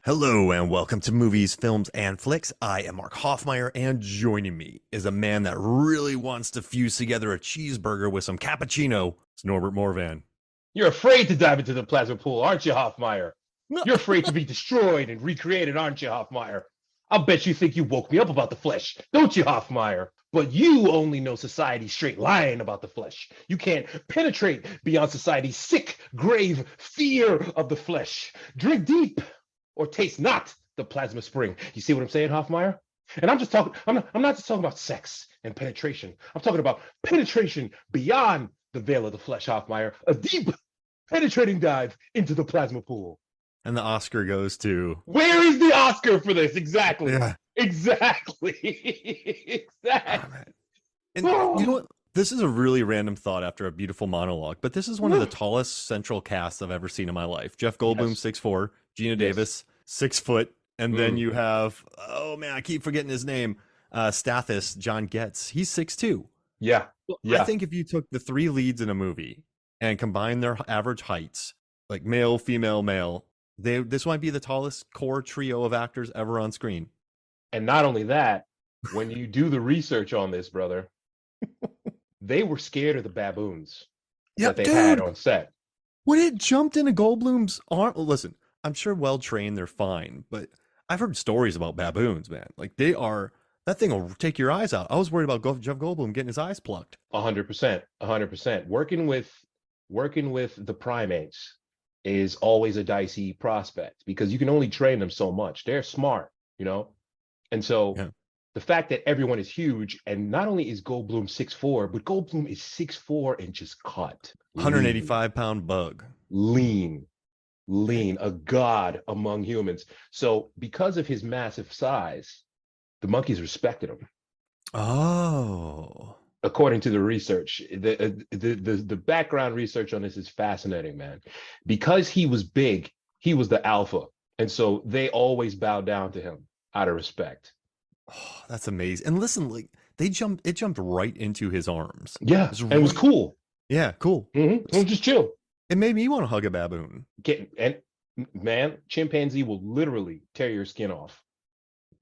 Hello and welcome to Movies, Films, and Flicks. I am Mark Hoffmeyer, and joining me is a man that really wants to fuse together a cheeseburger with some cappuccino. It's Norbert Morvan. You're afraid to dive into the plasma pool, aren't you, Hoffmeyer? No. You're afraid to be destroyed and recreated, aren't you, Hoffmeyer? I'll bet you think you woke me up about the flesh, don't you, Hoffmeyer? But you only know society's straight lying about the flesh. You can't penetrate beyond society's sick, grave fear of the flesh. Drink deep or taste not the plasma spring. You see what I'm saying, Hoffmeyer? And I'm not just talking about sex and penetration. I'm talking about penetration beyond the veil of the flesh, Hoffmeyer. A deep, penetrating dive into the plasma pool. And the Oscar goes to... Where is the Oscar for this? Exactly. Yeah. Exactly. Exactly. And you know what? This is a really random thought after a beautiful monologue, but this is one of the tallest central casts I've ever seen in my life. Jeff Goldblum, Yes. 6'4", Gina Davis, 6 foot, and then you have, oh man, I keep forgetting his name, Stathis, John Getz. He's 6'2". Yeah. I think if you took the three leads in a movie and combined their average heights, like male, female, male, this might be the tallest core trio of actors ever on screen. And not only that, when you do the research on this, brother, they were scared of the baboons that they had on set. When it jumped into Goldblum's arm, listen, I'm sure well trained, they're fine, but I've heard stories about baboons, man. Like that thing will take your eyes out. I was worried about Jeff Goldblum getting his eyes plucked. 100%, 100%. Working with the primates is always a dicey prospect because you can only train them so much. They're smart, and so the fact that everyone is huge, and not only is Goldblum 6'4", but Goldblum is 6'4" and just cut. 185-pound bug. Lean, a god among humans. So because of his massive size, the monkeys respected him. Oh. According to the research, the background research on this is fascinating, man. Because he was big, he was the alpha, and so they always bowed down to him out of respect. Oh, that's amazing. And listen, like it jumped right into his arms. Yeah, and it was cool. Yeah, cool. It was just chill. It made me want to hug a baboon. Man, chimpanzee will literally tear your skin off.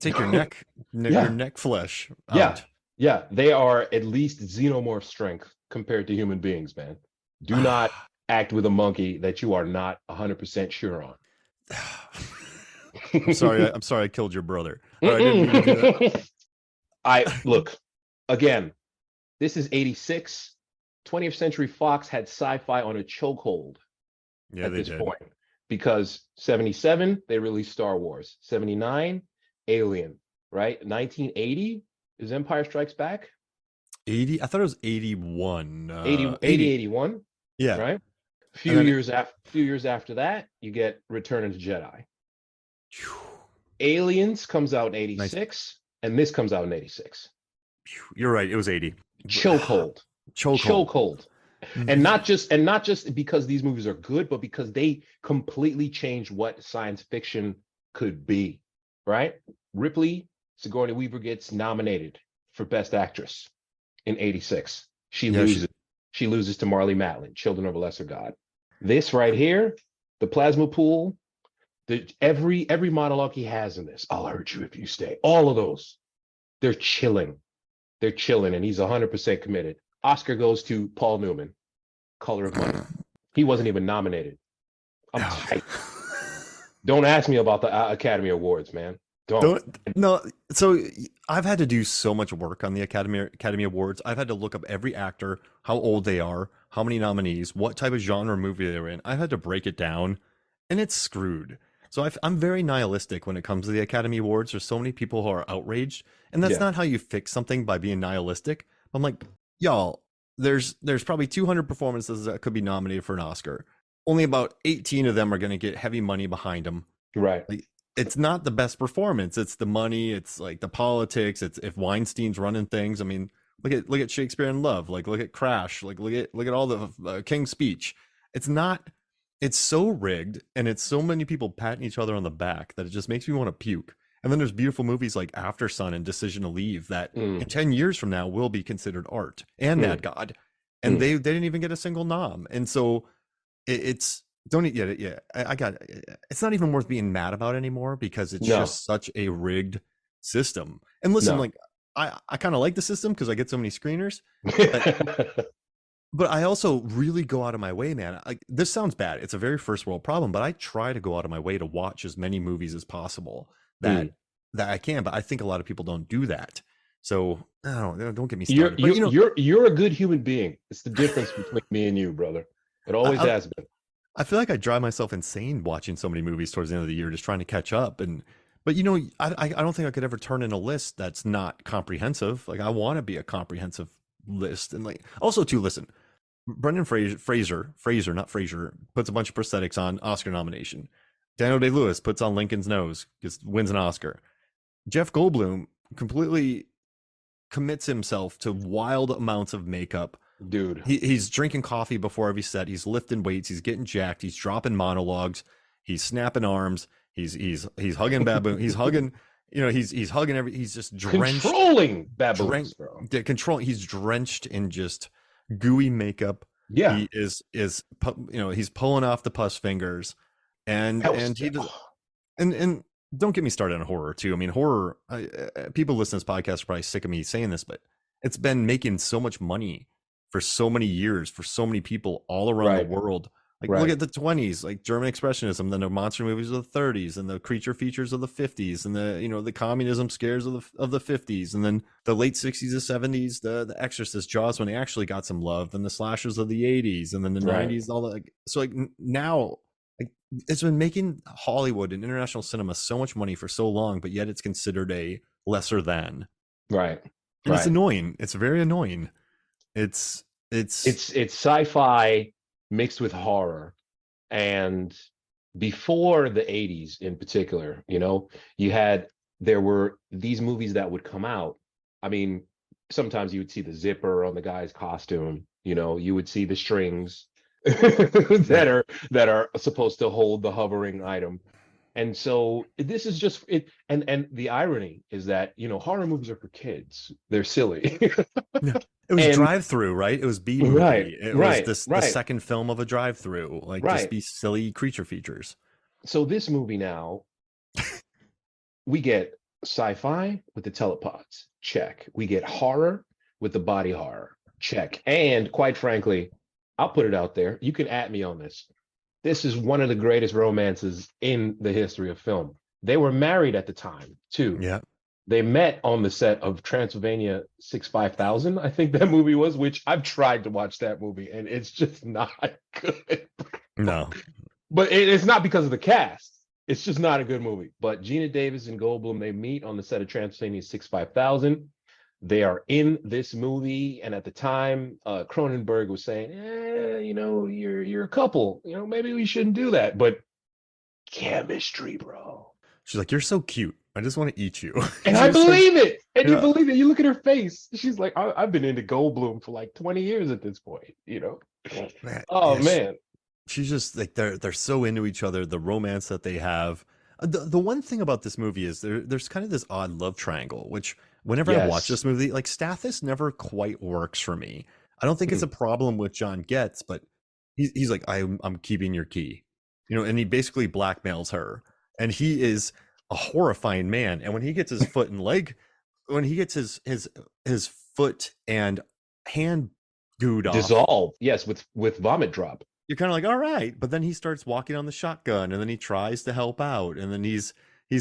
Take your neck, your neck flesh out. Yeah, they are at least xenomorph strength compared to human beings, man. Do not act with a monkey that you are not 100% sure on. I'm sorry I killed your brother. I didn't mean to do that. Look, again, this is 86. 20th Century Fox had sci-fi on a chokehold at this point. Because 77, they released Star Wars. 79, Alien, right? 1980 is Empire Strikes Back. 80? I thought it was 81. 80, 81. Yeah. Right? A few years after that, you get Return of the Jedi. Aliens comes out in 86, and this comes out in 86. You're right. It was 80. Chokehold. And not just because these movies are good, but because they completely changed what science fiction could be, right? Sigourney Weaver gets nominated for Best Actress in 86. She loses to Marlee Matlin, Children of a Lesser God. This right here, the plasma pool, every monologue he has in this, I'll hurt you if you stay. All of those, they're chilling, and he's 100% committed. Oscar goes to Paul Newman, Color of Money. He wasn't even nominated. I'm tight. Don't ask me about the Academy Awards, man. Don't. No. So I've had to do so much work on the Academy Awards. I've had to look up every actor, how old they are, how many nominees, what type of genre movie they're in. I've had to break it down, and it's screwed. So I'm very nihilistic when it comes to the Academy Awards. There's so many people who are outraged, and that's not how you fix something, by being nihilistic. I'm like, y'all, there's probably 200 performances that could be nominated for an Oscar. Only about 18 of them are going to get heavy money behind them. Right. Like, it's not the best performance. It's the money. It's like the politics. It's if Weinstein's running things. I mean, look at Shakespeare in Love. Like, look at Crash. Like, look at all the King's Speech. It's so rigged, and it's so many people patting each other on the back that it just makes me want to puke. And then there's beautiful movies like After Sun and Decision to Leave that in 10 years from now will be considered art, and Mad God. And they didn't even get a single nom. And so it's don't eat yet. Yeah, I got it. It's not even worth being mad about anymore because it's No, just such a rigged system. And listen, no. like I kind of like the system because I get so many screeners, but I also really go out of my way, man. Like this sounds bad. It's a very first world problem, but I try to go out of my way to watch as many movies as possible Mm. that I can. But I think a lot of people don't do that. So I don't get me You're started. But you you're a good human being. It's the difference between me and you, brother. It always I, has been. I feel like I drive myself insane watching so many movies towards the end of the year, just trying to catch up. And but I don't think I could ever turn in a list that's not comprehensive. Like I want to be a comprehensive list, and like also to listen. Brendan Fraser, not Fraser, puts a bunch of prosthetics on, Oscar nomination. Daniel Day Lewis puts on Lincoln's nose, wins an Oscar. Jeff Goldblum completely commits himself to wild amounts of makeup. Dude. He's drinking coffee before every set. He's lifting weights. He's getting jacked. He's dropping monologues. He's snapping arms. He's hugging baboon. He's hugging. He's hugging every. He's just drenched. Controlling baboons, bro. Control. He's drenched in just gooey makeup. Yeah. He is he's pulling off the pus fingers, and That and was, he does, oh, and don't get me started on horror too. I mean, horror. People listening to this podcast are probably sick of me saying this, but it's been making so much money for so many years for so many people all around the right. world. Like look Right. at the 20s, like German expressionism, then the monster movies of the 30s, and the creature features of the 50s, and the communism scares of the 50s, and then the late 60s to 70s, the Exorcist, Jaws, when they actually got some love, then the slashers of the 80s, and then the Right. 90s, all that. So like now, like it's been making Hollywood and international cinema so much money for so long, but yet it's considered a lesser than, Right. and it's Right. annoying. It's very annoying. It's it's It's sci-fi mixed with horror. And before the 80s in particular, you had there were these movies that would come out. I mean, sometimes you would see the zipper on the guy's costume, you would see the strings that right. are supposed to hold the hovering item. And so this is just it, and the irony is that horror movies are for kids. They're silly. Yeah. It was And drive through, right? It was B right, movie. It was right, this the right, second film of a drive through, like just right. be silly creature features. So this movie now, we get sci-fi with the telepods, check. We get horror with the body horror, check. And quite frankly, I'll put it out there. You can at me on this. This is one of the greatest romances in the history of film. They were married at the time, too. Yeah. They met on the set of Transylvania 65000, I think that movie was, which I've tried to watch that movie and it's just not good. No. But it's not because of the cast. It's just not a good movie. But Gina Davis and Goldblum, they meet on the set of Transylvania 65000. They are in this movie, and at the time, Cronenberg was saying, you're a couple. Maybe we shouldn't do that." But chemistry, bro. She's like, "You're so cute. I just want to eat you." And She I just starts, believe it. And you yeah. believe it. You look at her face. She's like, I've been into Goldblum for like 20 years at this point. Man, Oh yeah, man. she's just like they're so into each other, the romance that they have. The one thing about this movie is there's kind of this odd love triangle, which whenever I watch Yes. this movie, like Stathis never quite works for me. I don't think it's Mm. a problem with John Getz, but he's like, I'm keeping your key, and he basically blackmails her, and he is a horrifying man. And when he gets his foot and leg, when he gets his foot and hand gooed off, Dissolve. Yes, with vomit drop. you're kind of like, all right, but then he starts walking on the shotgun, and then he tries to help out, and then he's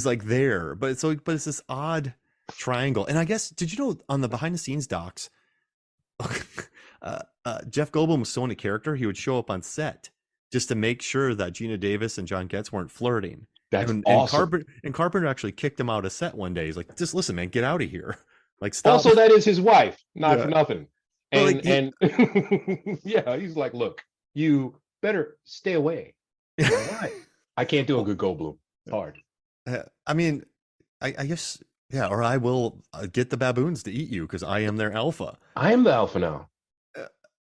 like there, but it's this odd triangle. And I guess, did you know on the behind the scenes docs, Jeff Goldblum was so into character, he would show up on set just to make sure that Gina Davis and John Getz weren't flirting. That's And awesome. Carpenter actually kicked him out of set one day. He's like, just listen, man, get out of here. Like, stop. Also, that is his wife, not for Yeah. nothing. But like And yeah, he's like, look, you better stay away. All right. I can't do a good Goldblum. Hard. I mean, I guess, yeah, or I will get the baboons to eat you because I am their alpha. I am the alpha now.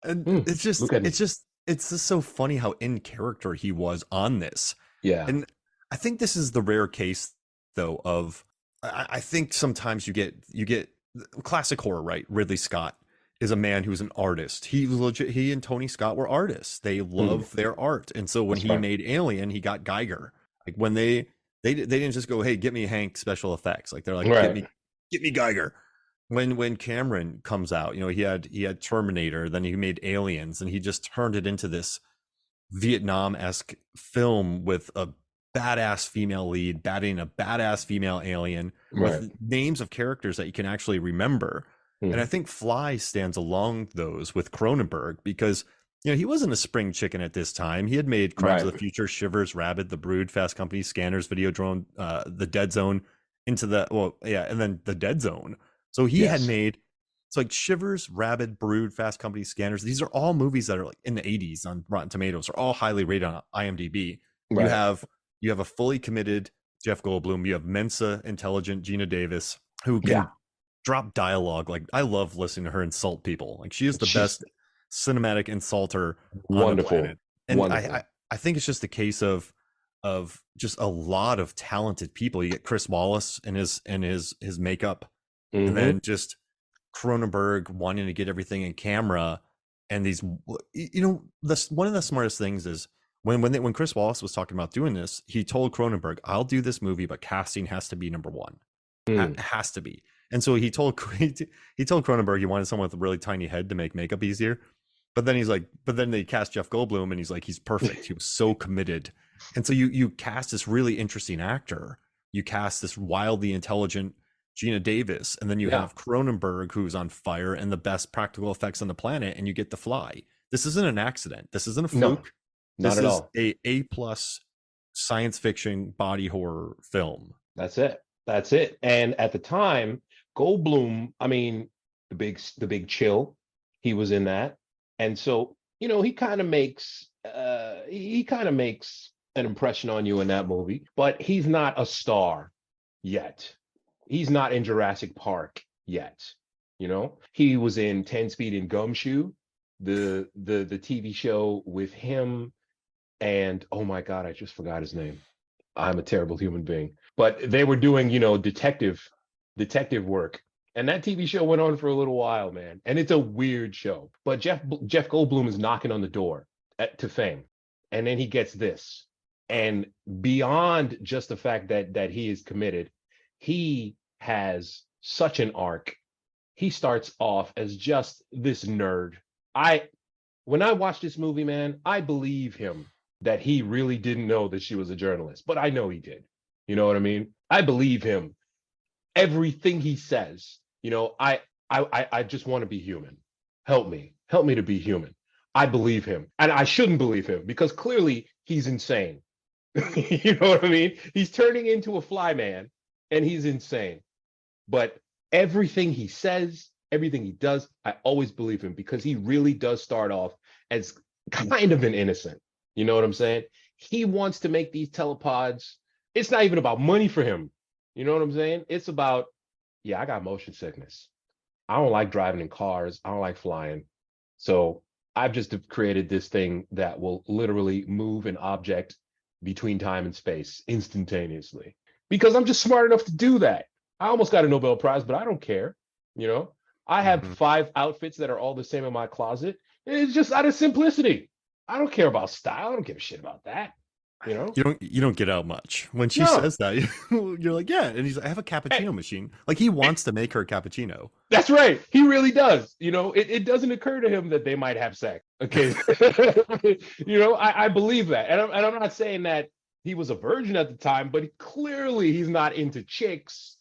And Look at me. it's just so funny how in character he was on this. Yeah. And I think this is the rare case though of I think sometimes you get classic horror, right? Ridley Scott. is a man who's an artist. He was legit. He and Tony Scott were artists. They Mm, love their art, and so when that's he right. made Alien, he got Geiger. Like when they didn't just go, "Hey, get me Hank special effects." Like they're like, Right. get me Geiger." When Cameron comes out, you know, he had Terminator, then he made Aliens, and he just turned it into this Vietnam-esque film with a badass female lead batting a badass female alien Right. with names of characters that you can actually remember. And I Mm, think Fly stands along those with Cronenberg because you know he wasn't a spring chicken at this time. He had made Crimes right. of the Future, Shivers, Rabid, The Brood, Fast Company, Scanners, Videodrome, The Dead Zone, into the well, yeah, and then The Dead Zone. So he had Yes. made it's like Shivers, Rabid, Brood, Fast Company, Scanners. These are all movies that are like in the 80s on Rotten Tomatoes. Are all highly rated on IMDb. You Right. have you have a fully committed Jeff Goldblum. You have Mensa intelligent Gina Davis who Yeah. can drop dialogue. Like I love listening to her insult people. Like she is the She's best cinematic insulter on the wonderful. planet. And Wonderful. I think it's just a case of just a lot of talented people. You get Chris Wallace and his makeup, and Hmm. then just Cronenberg wanting to get everything in camera, and these, you know, this one of the smartest things is when Chris Wallace was talking about doing this, he told Cronenberg, "I'll do this movie, but casting has to be number one, Mm. has to be." And so he told Cronenberg he wanted someone with a really tiny head to make makeup easier. But then he's like, but then they cast Jeff Goldblum, and he's like, he's perfect. He was so committed, and so you cast this really interesting actor. You cast this wildly intelligent Gina Davis, and then you Yeah. have Cronenberg, who's on fire and the best practical effects on the planet, and you get The Fly. This isn't an accident. This isn't a No, fluke. not This at is all. a plus science fiction body horror film. That's it. That's it. And at the time, Goldblum, I mean, the big chill, he was in that. And so, you know, he kind of makes an impression on you in that movie, but he's not a star yet. He's not in Jurassic Park yet. You know, he was in 10 Speed and Gumshoe, the TV show with him and oh my God, I just forgot his name. I'm a terrible human being. But they were doing, you know, detective work. And that TV show went on for a little while, man. And it's a weird show. But Jeff Goldblum is knocking on the door to fame. And then he gets this. And beyond just the fact that he is committed, he has such an arc. He starts off as just this nerd. I when I watch this movie, man, I believe him that he really didn't know that she was a journalist, but I know he did. You know what I mean? I believe him. Everything he says, you know, I just want to be human. Help me to be human. I believe him, and I shouldn't believe him because clearly he's insane. You know what I mean? He's turning into a fly man, and he's insane. But everything he says, everything he does, I always believe him because he really does start off as kind of an innocent. You know what I'm saying? He wants to make these telepods. It's not even about money for him. You know what I'm saying? It's about, yeah, I got motion sickness. I don't like driving in cars. I don't like flying. So I've just created this thing that will literally move an object between time and space instantaneously because I'm just smart enough to do that. I almost got a Nobel Prize, but I don't care. You know, I have Mhm. 5 outfits that are all the same in my closet. It's just out of simplicity. I don't care about style. I don't give a shit about that. You know? You don't get out much when she No. says that. You're like, yeah, and he's like, I have a cappuccino machine. Like he wants to make her a cappuccino. That's right. He really does. You know, it doesn't occur to him that they might have sex. Okay. You know, I believe that. And I'm not saying that he was a virgin at the time, but clearly he's not into chicks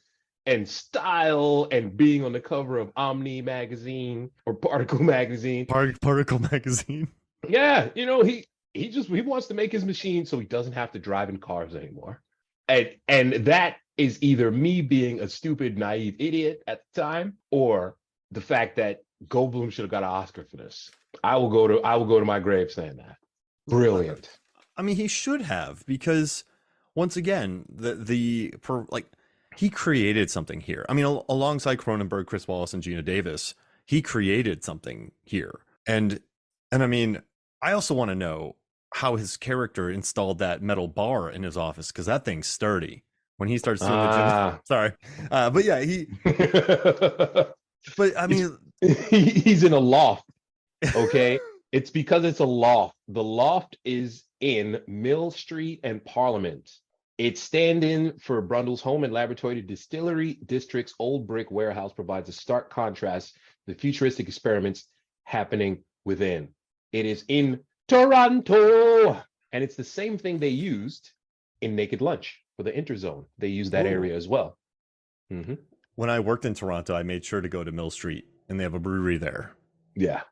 and style and being on the cover of Omni magazine or Particle magazine. Particle magazine. Yeah, you know, he wants to make his machine so he doesn't have to drive in cars anymore. And that is either me being a stupid, naive idiot at the time, or the fact that Goldblum should have got an Oscar for this. I will go to my grave saying that. Brilliant. I mean, he should have because once again, like he created something here. I mean, alongside Cronenberg, Chris Wallace, and Gina Davis, he created something here. And I mean, I also want to know how his character installed that metal bar in his office because that thing's sturdy. When he starts doing the gym, Ah, sorry, but yeah, he. But I it's mean, He's in a loft. Okay. It's because it's a loft. The loft is in Mill Street and Parliament. It's stand-in for Brundle's home and laboratory. Distillery District's old brick warehouse provides a stark contrast to the futuristic experiments happening within. It is in Toronto. And it's the same thing they used in Naked Lunch for the Interzone. They used that Ooh. area as well. Mm-hmm. When I worked in Toronto, I made sure to go to Mill Street, and they have a brewery there. Yeah.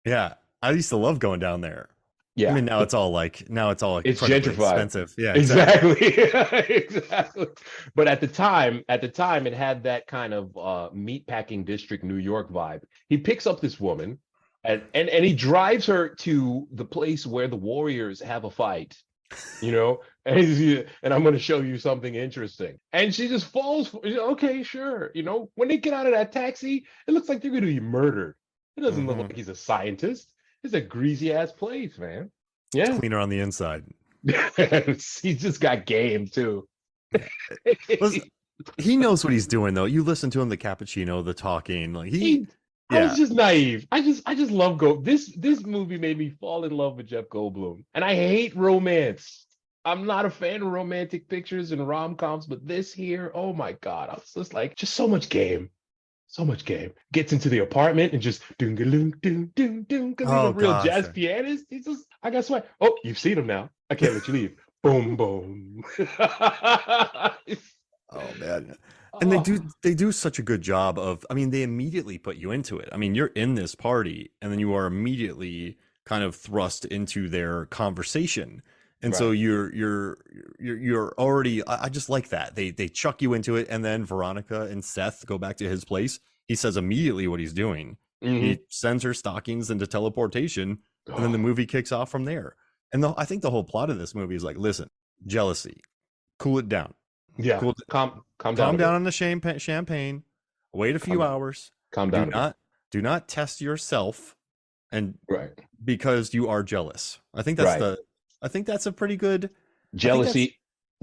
Yeah, I used to love going down there. I Yeah. mean, now it's all It's incredibly gentrified. expensive. Yeah, exactly. Exactly. Exactly. But at the time, it had that kind of meatpacking district New York vibe. He picks up this woman and he drives her to the place where the Warriors have a fight, and I'm going to show you something interesting. And she just falls for, okay, sure. When they get out of that taxi, it looks like they're going to be murdered. It doesn't look like he's a scientist. It's a greasy ass place, man. It's Yeah. cleaner on the inside. He just got game too. Listen, he knows what he's doing, though. You listen to him, the cappuccino, the talking, like I was yeah. just naive. I just love this movie made me fall in love with Jeff Goldblum. And I hate romance. I'm not a fan of romantic pictures and rom-coms, but this here, oh my God. I was just like, just so much game. So much game. Gets into the apartment and just doom doom doom doom doom because he's a Oh real gosh. jazz pianist. He's just, I got sweat. Oh, you've seen him now. I can't let you leave. Boom boom. Oh man. And they Oh, do they do such a good job of, I mean, they immediately put you into it. I mean, you're in this party and then you are immediately kind of thrust into their conversation. And so right. you're already, I just like that. They chuck you into it, and then Veronica and Seth go back to his place. He says immediately what he's doing. Hmm. He sends her stockings into teleportation, and then the Oh, movie kicks off from there. And I think the whole plot of this movie is like, listen, jealousy, cool it down. yeah. Cool, Calm down calm a down bit. on the champagne. Wait a Calm few down. hours. Calm Do down a bit. not test yourself, and Right. because you are jealous. Right. I think that's a pretty good. I think that's Jealousy,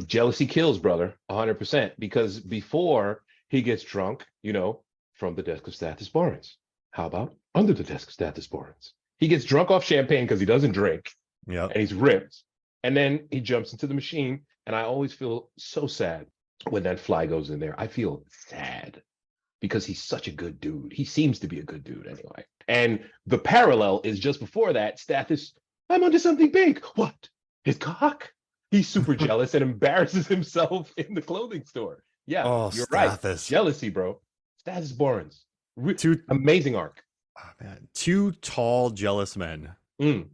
jealousy kills, brother, 100%. Because before he gets drunk, from the desk of Stathis Borans. How about under the desk of Stathis Borans? He gets drunk off champagne because he doesn't drink yeah. and he's ripped. And then he jumps into the machine. And I always feel so sad when that fly goes in there. I feel sad because he's such a good dude. He seems to be a good dude anyway. And the parallel is just before that, Stathis, I'm onto something big. What? His cock? He's super jealous and embarrasses himself in the clothing store. Yeah, Oh, you're right. Stathis. Jealousy, bro. Stathis Borans. Two Amazing arc. oh, man, two tall jealous men Mm,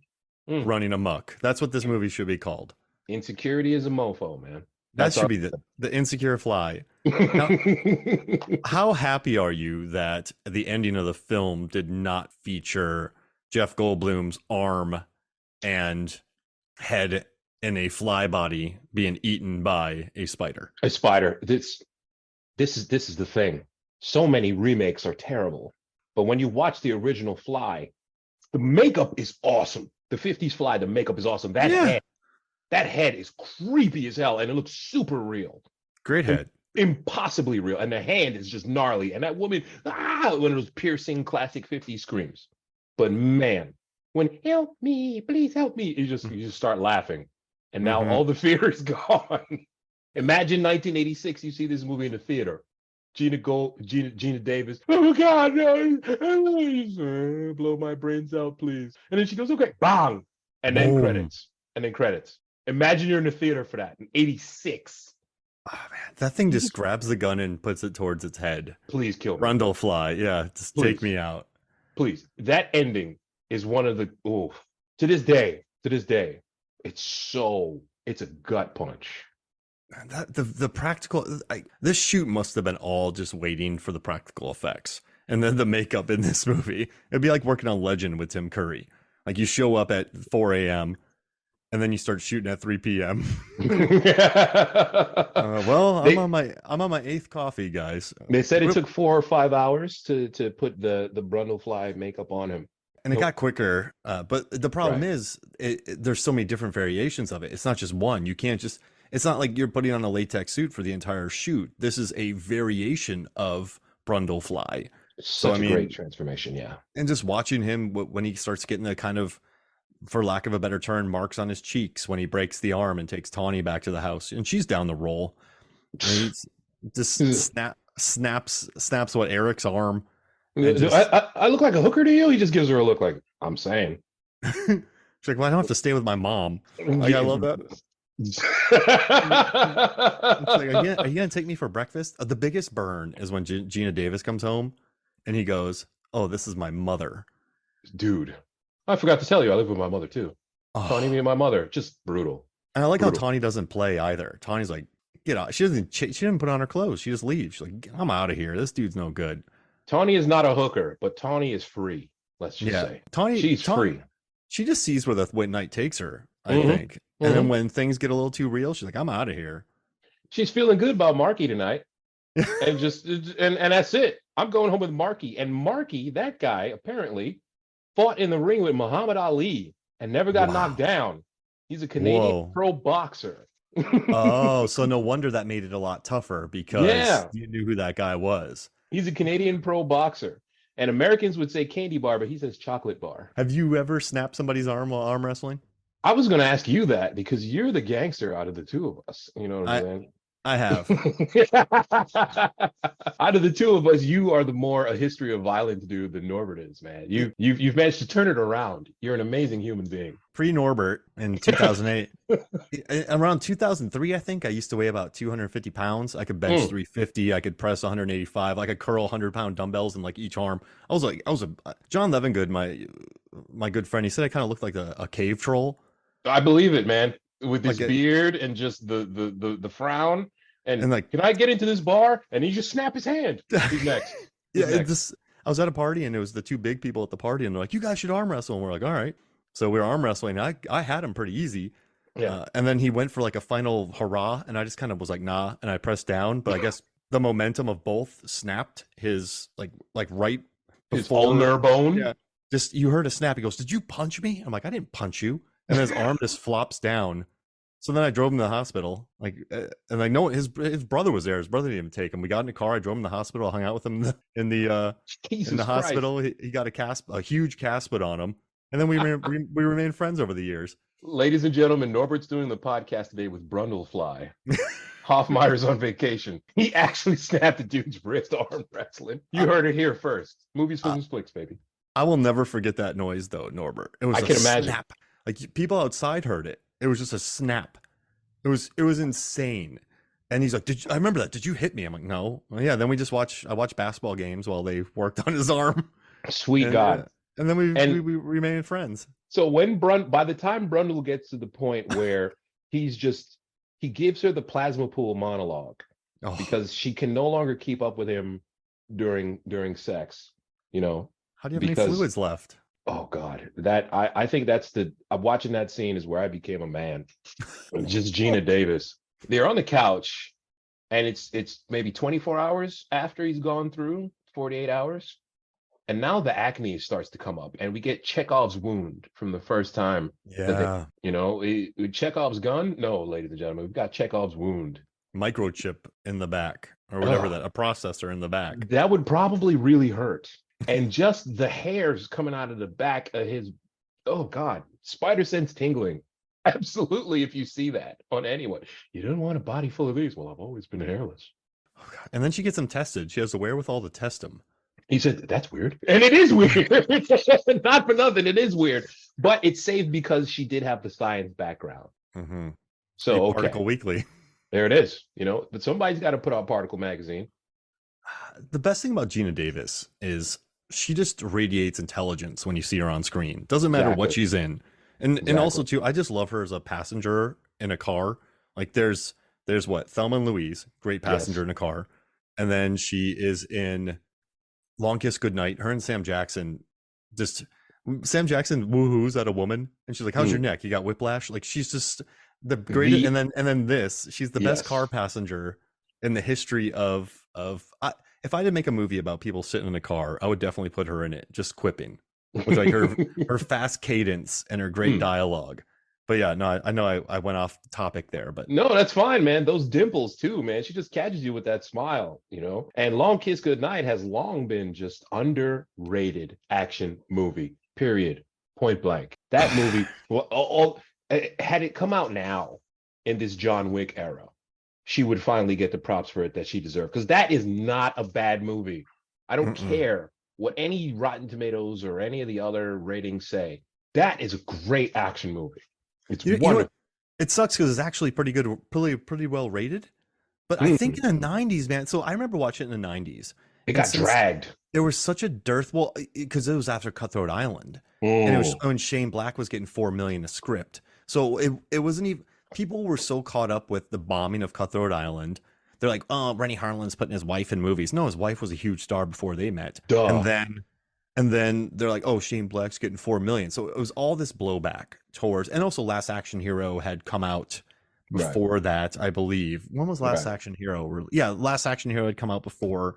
mm. running amok. That's what this movie should be called. Insecurity is a mofo, man. That That's should our. be the insecure fly. Now, how happy are you that the ending of the film did not feature Jeff Goldblum's arm and head in a fly body being eaten by a spider? A spider. This is the thing. So many remakes are terrible, but when you watch the original Fly, the makeup is awesome. The 50s Fly, the makeup is awesome. That Yeah, head, that head is creepy as hell, and it looks super real, great head. impossibly real. And the hand is just gnarly. And that woman, one of those piercing classic 50s screams. But man, when help me, please help me, you just start laughing, and now Mhm. all the fear is gone. Imagine 1986. You see this movie in the theater. Gina Davis. Oh God, no, blow my brains out, please. And then she goes, okay, bang, and then Boom. credits, and then credits. Imagine you're in the theater for that in '86. Oh, man, that thing just grabs the gun and puts it towards its head. Please kill me, Brundle fly, yeah, just take please, me out. please. That ending is one of the to this day, it's a gut punch. That the practical, this shoot must have been all just waiting for the practical effects, and then the makeup in this movie. It'd be like working on Legend with Tim Curry. Like you show up at 4 a.m. and then you start shooting at 3 p.m. Well, they I'm on my eighth coffee, guys. they said it took 4 or 5 hours to put the Brundlefly makeup on him. And it Nope. got quicker, but the problem Right. is there's so many different variations of it. It's not just one. You can't just, it's not like you're putting on a latex suit for the entire shoot. This is a variation of Brundle fly. So I Such a great mean, transformation. Yeah. and just watching him when he starts getting the kind of, for lack of a better term, marks on his cheeks when he breaks the arm and takes Tawny back to the house, and she's down the roll, and he's just snaps what Eric's arm, and Do just I look like a hooker to you? He just gives her a look like, I'm saying. she's like, well, I don't have to stay with my mom. Like, I Yeah. love that. It's like, are you gonna take me for breakfast? The biggest burn is when Gina Davis comes home, and he goes, "Oh, this is my mother." Dude, I forgot to tell you, I live with my mother too. Tawny, me Oh, and my mother, just brutal. and I like how Brutal. Tawny doesn't play either. Tawny's like, "Get out!" She didn't put on her clothes. She just leaves. She's like, "I'm out of here. This dude's no good." Tawny is not a hooker, but Tawny is free. Let's just Yeah, say Tawny, she's Tawny, free. she just sees where the night takes her, I Hmm. think. And then Hmm. when things get a little too real, she's like, "I'm out of here." She's feeling good about Marky tonight, and just and that's it. I'm going home with Marky, and Marky, that guy, apparently fought in the ring with Muhammad Ali and never got knocked Wow. down. He's a Canadian Whoa. pro boxer. Oh, so no wonder that made it a lot tougher because Yeah, you knew who that guy was. he's a Canadian pro boxer. And Americans would say candy bar, but he says chocolate bar. Have you ever snapped somebody's arm while arm wrestling? I was going to ask you that because you're the gangster out of the two of us. You know what I'm I saying? I have. Out of the two of us, you are the more a history of violence dude than Norbert is, man. You've managed to turn it around. You're an amazing human being. Pre Norbert in 2008. Around 2003, I think I used to weigh about 250 pounds. I could bench 350. I could press 185. I could curl 100-pound dumbbells in like each arm. I was a John Levengood, my good friend. He said I kind of looked like a cave troll. I believe it, man. With Like his beard and just the frown. And and like can I get into this bar? And he just snap his hand. Who's next? yeah, Who's next? I was at a party and it was the two big people at the party and they're like, "You guys should arm wrestle." And we're like, "All right." So we were arm wrestling. I had him pretty easy. Yeah. And then he went for like a final hurrah, and I just kind of was like, nah, and I pressed down. But I guess the momentum of both snapped his like right His before. ulnar bone. Yeah, just you heard a snap. He goes, "Did you punch me?" I'm like, "I didn't punch you," and his arm just flops down. So then I drove him to the hospital, and like no, his brother was there. His brother didn't even take him. We got in the car. I drove him to the hospital. I hung out with him in the Jesus Christ. hospital. He got a huge cast put on him, and then we remained friends over the years. Ladies and gentlemen, Norbert's doing the podcast today with Brundlefly. Hoffmeyer's on vacation. He actually snapped the dude's wrist arm wrestling. You heard it here first. Movies, films, flicks, baby. I will never forget that noise, though, Norbert. It was I a can imagine. snap. Like people outside heard it. It was just a snap. It was insane. And he's like, I remember that. Did you hit me?" I'm like, "No." Well, yeah. Then I watched basketball games while they worked on his arm. Sweet And, God. and then And we remained friends. so by the time Brundle gets to the point where he gives her the plasma pool monologue Oh, because she can no longer keep up with him during sex, you know, how do you have any because fluids left? oh God, that I think I'm watching that scene is where I became a man. Just Gina Davis. They're on the couch and it's maybe 24 hours after he's gone through 48 hours. And now the acne starts to come up, and we get Chekhov's wound from the first time. Yeah, Chekhov's gun? No, ladies and gentlemen, we've got Chekhov's wound. microchip in the back or whatever a processor in the back. That would probably really hurt. And just the hairs coming out of the back of his, oh God, spider sense tingling. Absolutely, if you see that on anyone. You don't want a body full of these. Well, I've always been hairless. Oh, God. And then she gets him tested. She has the wherewithal to test him. He said, that's weird. And it is weird. Not for nothing. It is weird. But it's safe because she did have the science background. Mm-hmm. So, okay. Particle Weekly. There it is. But somebody's got to put out Particle Magazine. The best thing about Gina Davis is she just radiates intelligence when you see her on screen. Doesn't matter what she's in. And also, too, I just love her as a passenger in a car. Like, there's what? Thelma and Louise, great passenger in a car. And then she is in Long Kiss Goodnight. Her and Sam Jackson Sam Jackson woohoos at a woman, and she's like, "How's your neck? You got whiplash?" Like, she's just the greatest. And then she's the best car passenger in the history of. If I did make a movie about people sitting in a car, I would definitely put her in it, just quipping with like her fast cadence and her great dialogue. But yeah, no, I know I went off topic there, but No, that's fine, man. Those dimples too, man. She just catches you with that smile, And Long Kiss Goodnight has long been just underrated action movie. Period. Point blank. That movie, well, had it come out now in this John Wick era, she would finally get the props for it that she deserved. Because that is not a bad movie. I don't mm-mm. care what any Rotten Tomatoes or any of the other ratings say. That is a great action movie. It's You know what? wonderful. It sucks because it's actually pretty good, pretty well rated. But I think in the '90s, man. So I remember watching it in the '90s, It and got since dragged. there was such a dearth, well, because it was after Cutthroat Island, and it was Mm, when Shane Black was getting 4 million a script. So it wasn't even. People were so caught up with the bombing of Cutthroat Island. They're like, oh, Rennie Harlan's putting his wife in movies. No, his wife was a huge star before they met, and duh. then they're like, oh, Shane Black's getting 4 million. So it was all this blowback towards, and also Last Action Hero had come out Right. before that, I believe. When was Last Right. Action Hero? Yeah, Last Action Hero had come out before.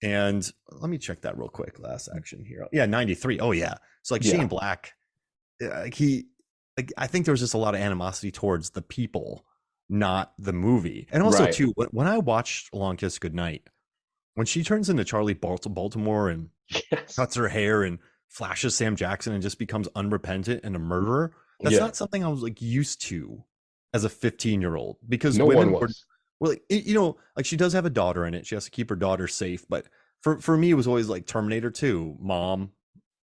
And let me check that real quick. Last Action Hero. Yeah, 93. Oh yeah. So like Yeah. Shane Black, I think there was just a lot of animosity towards the people, not the movie. And also Right. too, when I watched Long Kiss Goodnight, when she turns into Charlie Baltimore and Yes. cuts her hair and flashes Sam Jackson and just becomes unrepentant and a murderer, that's Yeah. not something I was like used to as a 15-year-old, because No one women were, was. well, like she does have a daughter in it. She has to keep her daughter safe. But for me, it was always like Terminator 2, mom,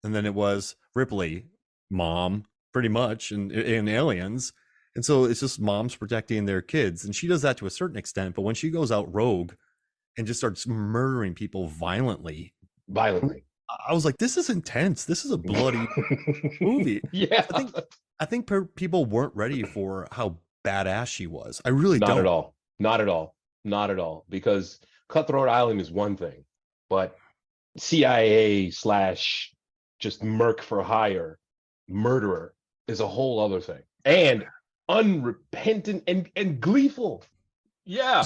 and then it was Ripley, mom, pretty much, and Aliens. And so it's just moms protecting their kids. And she does that to a certain extent. But when she goes out rogue and just starts murdering people violently, Violently. I was like, this is intense. This is a bloody movie. Yeah. I think people weren't ready for how badass she was. I really Not at don't. all. Not at all. Not at all. Because Cutthroat Island is one thing, but CIA slash just merc for hire murderer is a whole other thing. And unrepentant and gleeful. Yeah.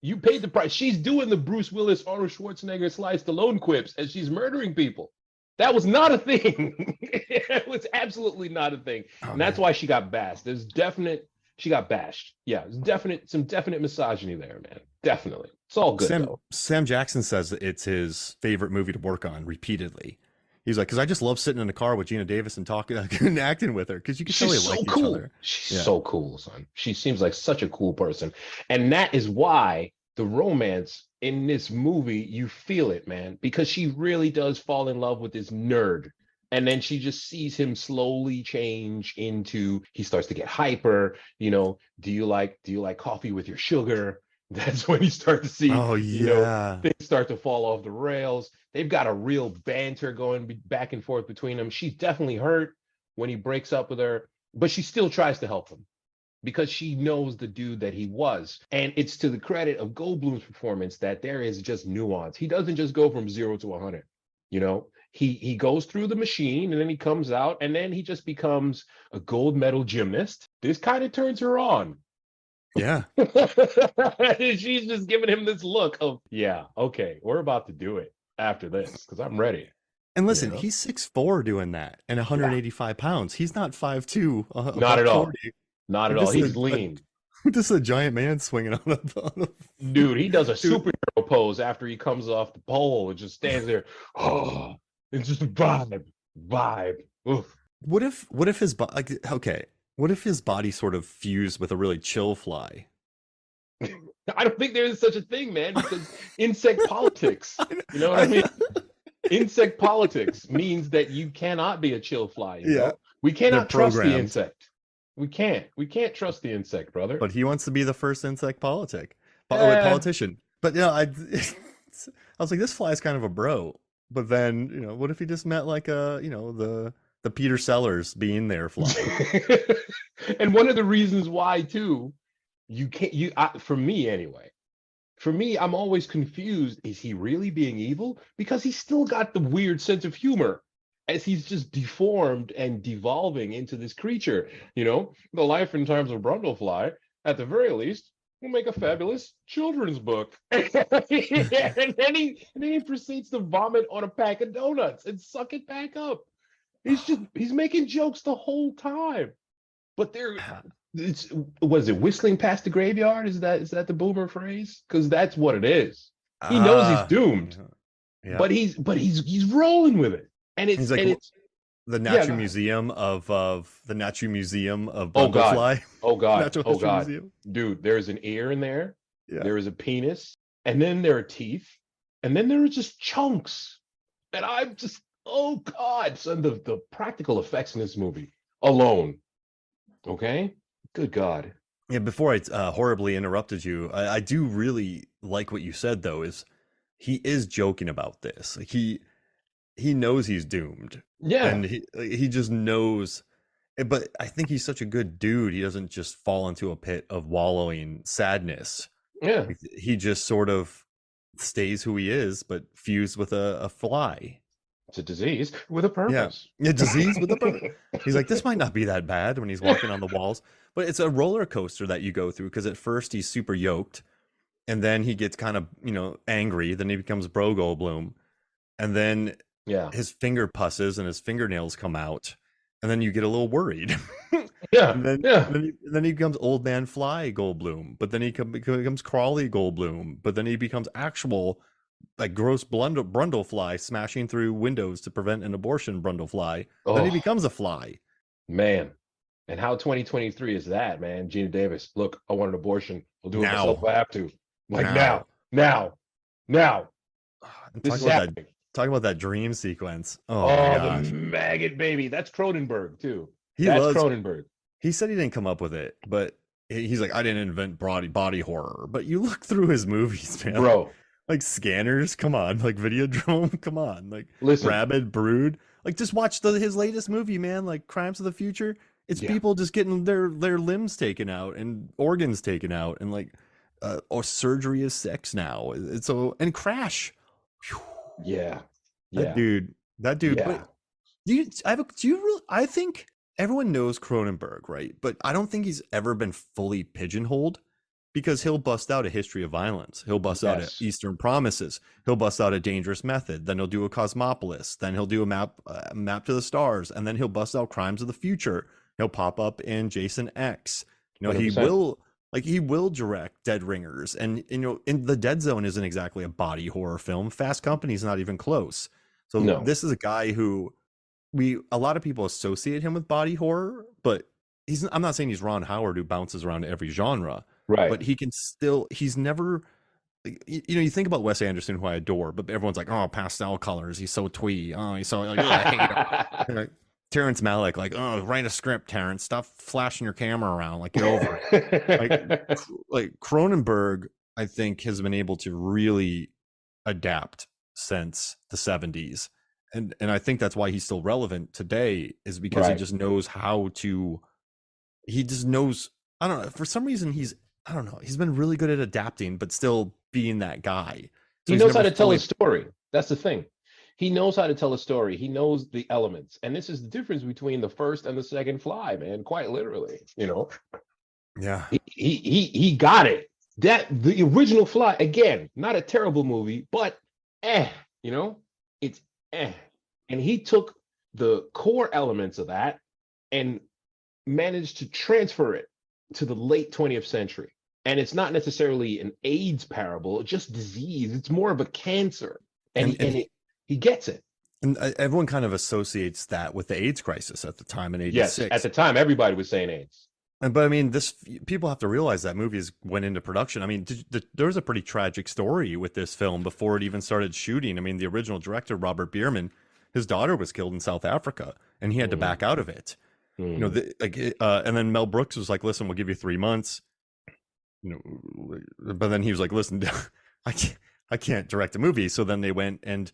You paid the price. She's doing the Bruce Willis, Arnold Schwarzenegger, Sly Stallone quips as she's murdering people. That was not a thing. It was absolutely not a thing, Oh and that's man. why she got bashed. There's definite. She got bashed. Yeah, there's some definite misogyny there, man. Definitely. It's all good Sam though. Sam Jackson says that it's his favorite movie to work on repeatedly. He's like, because I just love sitting in a car with Gina Davis and talking and acting with her, because you could tell She's they so liked each cool. other. She's Yeah. so cool, son. She seems like such a cool person. And that is why the romance in this movie, you feel it, man, because she really does fall in love with this nerd. And then she just sees him slowly change into he starts to get hyper, do you like coffee with your sugar? That's when you start to see, Oh yeah. things start to fall off the rails. They've got a real banter going back and forth between them. She's definitely hurt when he breaks up with her, but she still tries to help him because she knows the dude that he was. And it's to the credit of Goldblum's performance that there is just nuance. He doesn't just go from 0 to 100. He goes through the machine and then he comes out and then he just becomes a gold medal gymnast. This kind of turns her on. Yeah. She's just giving him this look of, yeah, okay, we're about to do it after this because I'm ready. And You listen, know, he's 6'4" doing that and yeah, 185 pounds. He's not 5'2", a not at buck all, 40. not at Like all. this He's is a lean. this is a giant man swinging on a Dude, he does a dude. superhero pose after he comes off the pole and just stands there. Oh, it's just a vibe. Oof. What if his like okay? What if his body sort of fused with a really chill fly? I don't think there is such a thing, man, because insect politics, you know what I I, mean? Insect politics means that you cannot be a chill fly, yeah, We they're cannot trust the programmed, insect. We can't. We can't trust the insect, brother. but he wants to be the first insect Eh, politician. But I was like, this fly is kind of a bro. But then, what if he just met like the Peter Sellers being there fly? and one of the reasons why too, you can't for me anyway. For me, I'm always confused. Is he really being evil? Because he's still got the weird sense of humor as he's just deformed and devolving into this creature. The life and times of Brundlefly, at the very least, will make a fabulous children's book. And then he proceeds to vomit on a pack of donuts and suck it back up. He's making jokes the whole time. but they're it's was it whistling past the graveyard? Is that the boomer phrase? Because that's what it is. He knows he's Ah, doomed, yeah. but he's rolling with it, and He's it's like and it's the yeah. Natural Go ahead. Museum of the Natural Museum of Oh God, Brundlefly, oh God, Natural oh History God, Museum. dude. There's an ear in there. Yeah. There is a penis, and then there are teeth, and then there are just chunks. And I'm just, oh God, son, the practical effects in this movie alone. Okay, good God. Yeah, before I horribly interrupted you, I do really like what you said though, is he is joking about this. Like he knows he's doomed. Yeah, And he just knows, but I think he's such a good dude. He doesn't just fall into a pit of wallowing sadness. yeah. Like, he just sort of stays who he is, but fused with a fly. It's a disease with a Yeah. purpose. Yeah, disease with a purpose. He's like, this might not be that bad when he's walking on the walls, but it's a roller coaster that you go through because at first he's super yoked, and then he gets kind of, angry. Then he becomes Bro Goldblum, and then Yeah, his finger pusses and his fingernails come out, and then you get a little worried. yeah, and then yeah. then he becomes Old Man Fly Goldblum, but then he becomes Crawly Goldblum, but then he becomes actual like gross Brundlefly smashing through windows to prevent an abortion Brundlefly. Then he Oh becomes a fly. man, and how 2023 is that, man? Gina Davis, look, I want an abortion. I'll do it myself Now, if I have to. Like now, now. and This is happening. talk about that dream sequence. Oh my Oh, the gosh, maggot baby. That's Cronenberg too. he That's loves. Cronenberg, He said he didn't come up with it, but he's like, I didn't invent body horror. But you look through his movies, man. bro. Like Scanners, come on. Like Videodrome, come on. Like Listen, Rabid Brood. Like just watch his latest movie, man. Like Crimes of the Future. It's yeah, people just getting their limbs taken out and organs taken out, and like or surgery is sex now. It's so, and Crash. Whew. yeah, That yeah, dude, that dude. But yeah. do you really, I think everyone knows Cronenberg, right? But I don't think he's ever been fully pigeonholed because he'll bust out a history of violence. He'll bust out a Yes, Eastern Promises. He'll bust out a Dangerous Method. Then he'll do a Cosmopolis. Then he'll do a map to the stars. And then he'll bust out Crimes of the Future. He'll pop up in Jason X. He 100%. will, like, he will direct Dead Ringers. And in the Dead Zone isn't exactly a body horror film. Fast Company's not even close. So No, this is a guy who a lot of people associate him with body horror, but I'm not saying he's Ron Howard who bounces around every genre, right. but he's never, you think about Wes Anderson, who I adore, but everyone's like, oh, pastel colors, he's so twee, oh, he's so like, I hate him. Like, Terrence Malick, like, oh, write a script, Terrence, stop flashing your camera around, like, get over it. Like Cronenberg, I think, has been able to really adapt since the 70s, and I think that's why he's still relevant today, is because he Right. just knows how to, he just knows, I don't know, for some reason I don't know, he's been really good at adapting but still being that guy, so He he's knows how never to tell a fully. story. That's the thing. He knows how to tell a story. He knows the elements. And this is the difference between the first and the second Fly, man, quite literally. Yeah. He got it. That the original Fly, again, not a terrible movie, but eh, you know, it's eh. And he took the core elements of that and managed to transfer it to the late 20th century. And it's not necessarily an AIDS parable, just disease. It's more of a cancer. And and he and and he, it, he gets it. and everyone kind of associates that with the AIDS crisis at the time in Yes, at 86. the time, everybody was saying AIDS. But I mean, this, people have to realize that movies went into production. I mean, there was a pretty tragic story with this film before it even started shooting. I mean, the original director, Robert Bierman, his daughter was killed in South Africa, and he had to Mm, back out of it. mm. And then Mel Brooks was like, "Listen, we'll give you 3 months." But then he was like, "Listen, I can't, I can't direct a movie." So then they went and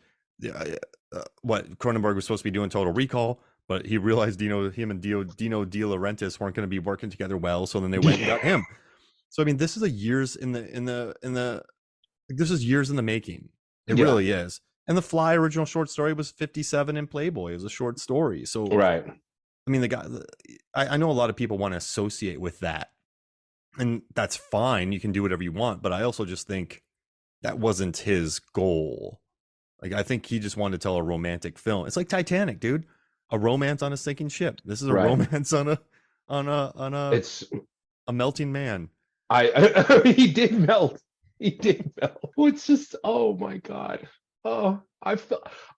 what Cronenberg was supposed to be doing Total Recall, but he realized him and Dino De Laurentiis weren't going to be working together well. So then they went and got him. So I mean, this is a years this is years in the making. It Yeah, really is. And the Fly original short story was 57 in Playboy. It was a short story. So right. I mean, I know a lot of people want to associate with that, and that's fine. You can do whatever you want, but I also just think that wasn't his goal. Like, I think he just wanted to tell a romantic film. It's like Titanic, dude. A romance on a sinking ship. This is a Right. romance on on It's a melting man. he did melt. He did melt. Oh, it's just, oh my God. Oh,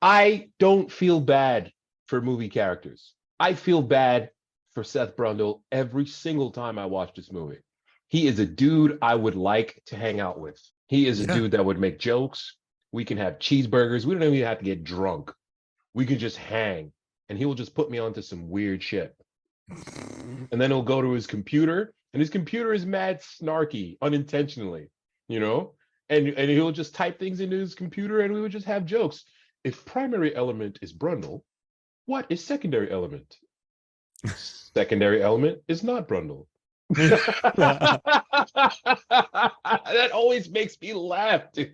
I don't feel bad for movie characters. I feel bad for Seth Brundle every single time I watch this movie. He is a dude I would like to hang out with. He is a Yeah. dude that would make jokes. We can have cheeseburgers. We don't even have to get drunk. We can just hang, and he will just put me onto some weird shit. And then he'll go to his computer, and his computer is mad snarky unintentionally, you know, and he'll just type things into his computer, and we would just have jokes. If primary element is Brundle, what is secondary element? Secondary element is not Brundle. That always makes me laugh, dude.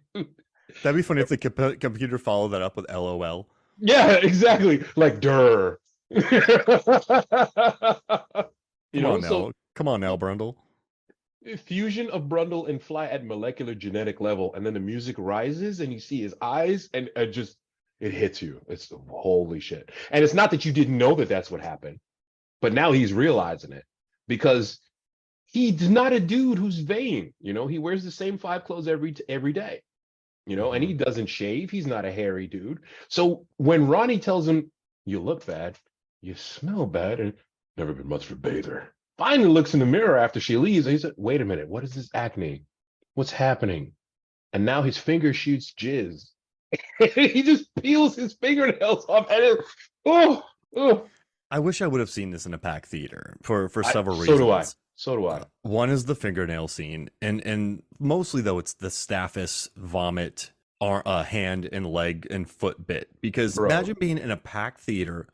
That'd be funny if the computer followed that up with LOL. Yeah, exactly. Like, durr. You Come know, on so now. Come on now, Brundle. fusion of Brundle and Fly at molecular genetic level, and then the music rises, and you see his eyes, and just it hits you. It's holy shit. And it's not that you didn't know that that's what happened, but now he's realizing it because he's not a dude who's vain. You know, he wears the same five clothes every day. You know, and Mm-hmm. he doesn't shave. He's not a hairy dude. So when Ronnie tells him, "You look bad, you smell bad, and never been much for bather," finally looks in the mirror after she leaves, and he said, "Wait a minute, what is this acne? What's happening?" And now his finger shoots jizz. He just peels his fingernails off, and oh, oh. I wish I would have seen this in a packed theater for several So do I. reasons. So do I. One is the fingernail scene, and mostly though it's the staphus vomit, hand and leg and foot bit. Because Bro. imagine being in a packed theater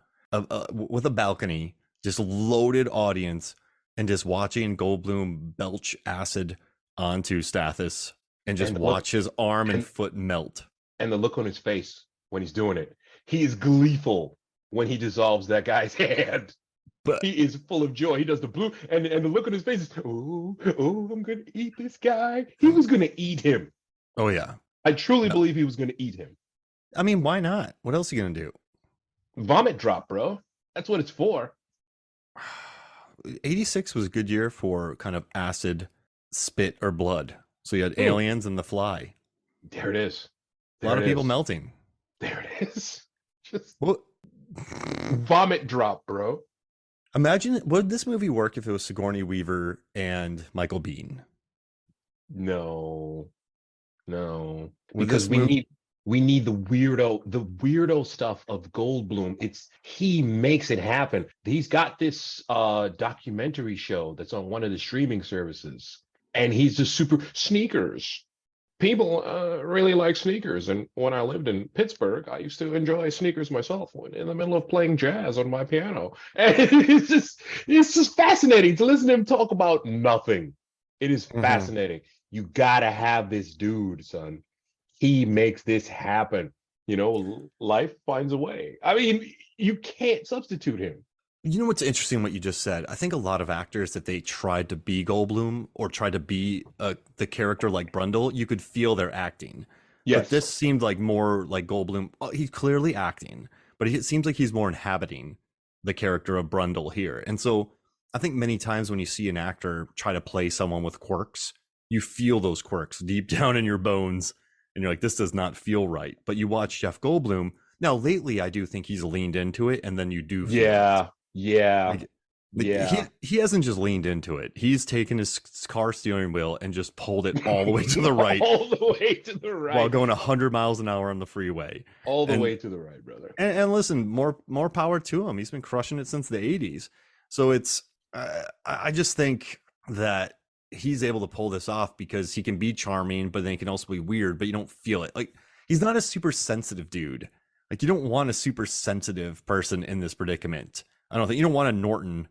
with a balcony, just loaded audience, and just watching Goldblum belch acid onto Stathis and just And watch his arm and and foot melt. and the look on his face when he's doing it. He is gleeful when he dissolves that guy's hand. But He is full of joy. He does the blue, and the look on his face is, oh, oh, I'm gonna eat this guy. He was gonna eat him. oh yeah, I truly believe he was gonna eat him. I mean, why not? What else are you gonna do? Vomit drop, bro. That's what it's for. 86 was a good year for kind of acid, spit, or blood. So you had Mm. Aliens and The Fly. There it is. A lot There of it people is. melting. There it is. Just Well, vomit drop, bro. imagine, would this movie work if it was Sigourney Weaver and Michael Biehn? No, no, Would because this movie? we need the weirdo stuff of Goldblum. It's he makes it happen. He's got this documentary show that's on one of the streaming services, and he's just super sneakers. People really like sneakers, and when I lived in Pittsburgh, I used to enjoy sneakers myself in the middle of playing jazz on my piano. And it's just fascinating to listen to him talk about nothing. It is Mhm. fascinating. You gotta have this dude, son. He makes this happen. You know, life finds a way. I mean, you can't substitute him. You know what's interesting what you just said? I think a lot of actors that they tried to be Goldblum or tried to be the character like Brundle, you could feel they're acting. But Yes. this seemed like more like Goldblum. He's clearly acting, but it seems like he's more inhabiting the character of Brundle here. And so I think many times when you see an actor try to play someone with quirks, you feel those quirks deep down in your bones. And you're like, this does not feel right. But you watch Jeff Goldblum. Now, lately, I do think he's leaned into it, and then you do feel it. Yeah. Yeah. Like Yeah. he hasn't just leaned into it. He's taken his car steering wheel and just pulled it all the way to the right All the way to the while right. going 100 miles an hour on the freeway. All the And way to the right, brother. and listen, more power to him. He's been crushing it since the 80s. So it's I just think that he's able to pull this off because he can be charming, but then he can also be weird, but you don't feel it. Like he's not a super sensitive dude. Like you don't want a super sensitive person in this predicament. I don't think you don't want a Norton.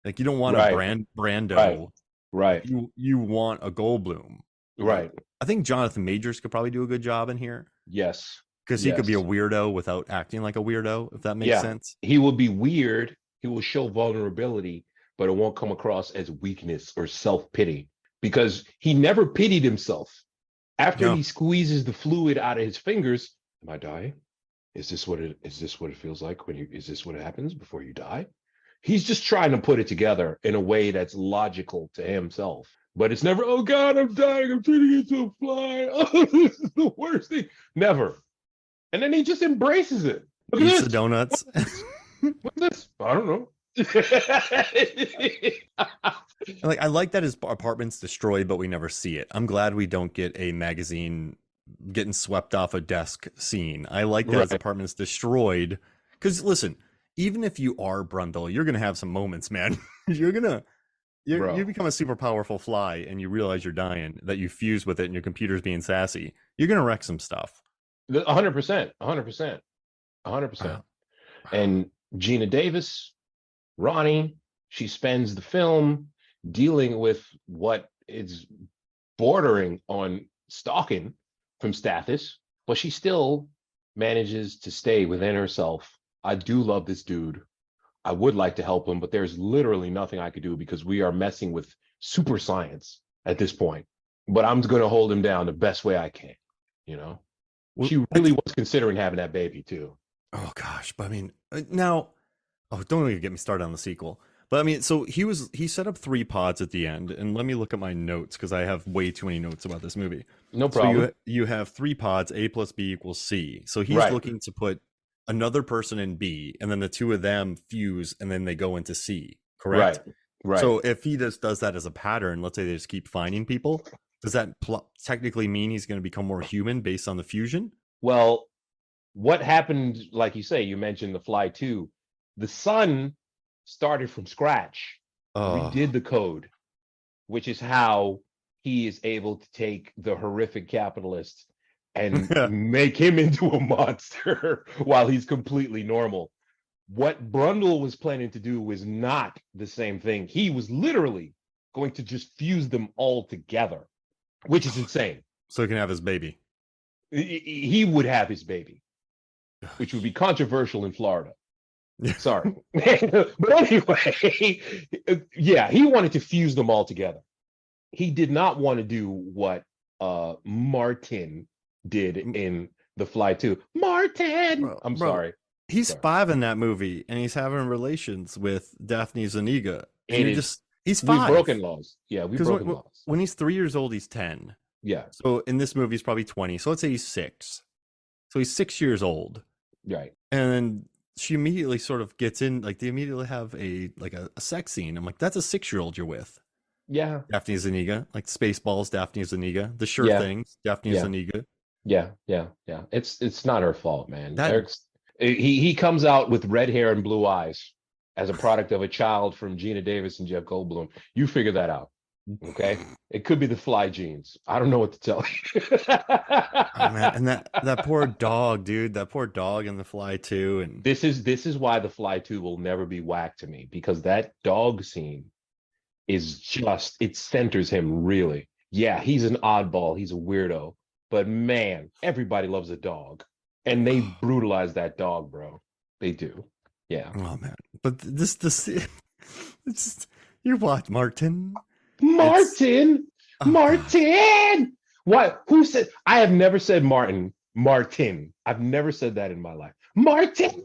Like you don't want a Right. Right. Brando. Right. You want a Goldblum. Right. I think Jonathan Majors could probably do a good job in here Yes. because he could be a Yes. weirdo without acting like a weirdo, if that makes Yeah. sense. He will be weird. He will show vulnerability, but it won't come across as weakness or self-pity because he never pitied himself. After No. he squeezes the fluid out of his fingers, am I dying? Is this what it feels like when you is this what happens before you die? He's just trying to put it together in a way that's logical to himself. But it's never, oh God, I'm dying. I'm turning into a fly. Oh, this is the worst thing. Never. And then he just embraces it. Look at Eats the this. donuts. What's this? I don't know. Like, I like that his apartment's destroyed, but we never see it. I'm glad we don't get a magazine getting swept off a desk scene. I like that his Right, apartment's destroyed. Because listen, even if you are Brundle, you're gonna have some moments, man. you're gonna you bro. become a super powerful fly, and you realize you're dying. That you fuse with it, and your computer's being sassy. You're gonna wreck some stuff. 100%, 100%, 100%. Wow. And Gina Davis, Ronnie, she spends the film dealing with what is bordering on stalking from Stathis, but she still manages to stay within herself. I do love this dude. I would like to help him, but there's literally nothing I could do because we are messing with super science at this point. But I'm going to hold him down the best way I can. You know, Well, she really was considering having that baby too. oh gosh, but I mean, now, oh, don't even get me started on the sequel. But I mean, so he set up 3 pods at the end, and let me look at my notes because I have way too many notes about this movie. No So problem. you have 3 pods, A plus B equals C. So he's Right, looking to put another person in B, and then the two of them fuse, and then they go into C. right, Correct? right. So if he just does that as a pattern, let's say they just keep finding people, does that technically mean he's going to become more human based on the fusion? Well, what happened, like you say, you mentioned the Fly 2. The sun started from scratch, Oh, redid the code, which is how he is able to take the horrific capitalist and make him into a monster while he's completely normal. What Brundle was planning to do was not the same thing. He was literally going to just fuse them all together, which is insane. so he can have his baby. He would have his baby, which would be controversial in Florida. Sorry. But anyway, yeah, he wanted to fuse them all together. He did not want to do what Martin did in The Fly 2. Martin! I'm Bro, sorry. he's Sorry. 5 in that movie, and he's having relations with Daphne Zuniga, and It you're is, just he's we've 5 broken laws. Yeah, we've because broken laws. when he's 3 years old, he's 10. Yeah, So in this movie, he's probably 20. So let's say he's 6. So he's 6 years old, right. and then she immediately sort of gets in, like they immediately have a sex scene. I'm like, that's a 6-year-old you're with. Yeah, Daphne Zuniga, like Spaceballs, Daphne Zuniga, The Sure yeah, Things, Daphne yeah, Zuniga. yeah. It's not her fault, man. That Eric's he comes out with red hair and blue eyes as a product of a child from Gina Davis and Jeff Goldblum. You figure that out. Okay. It could be the fly genes. I don't know what to tell you. oh man, and that poor dog, dude, that poor dog in The Fly too, and This is why the Fly 2 will never be whacked to me, because that dog scene is just, it centers him really. Yeah, he's an oddball, he's a weirdo, but man, everybody loves a dog. And they brutalize that dog, bro. They do. Yeah. oh man, but this it's just, you watch Martin. It's Martin! oh god, Martin! What? Who said? I have never said Martin. Martin. I've never said that in my life. Martin!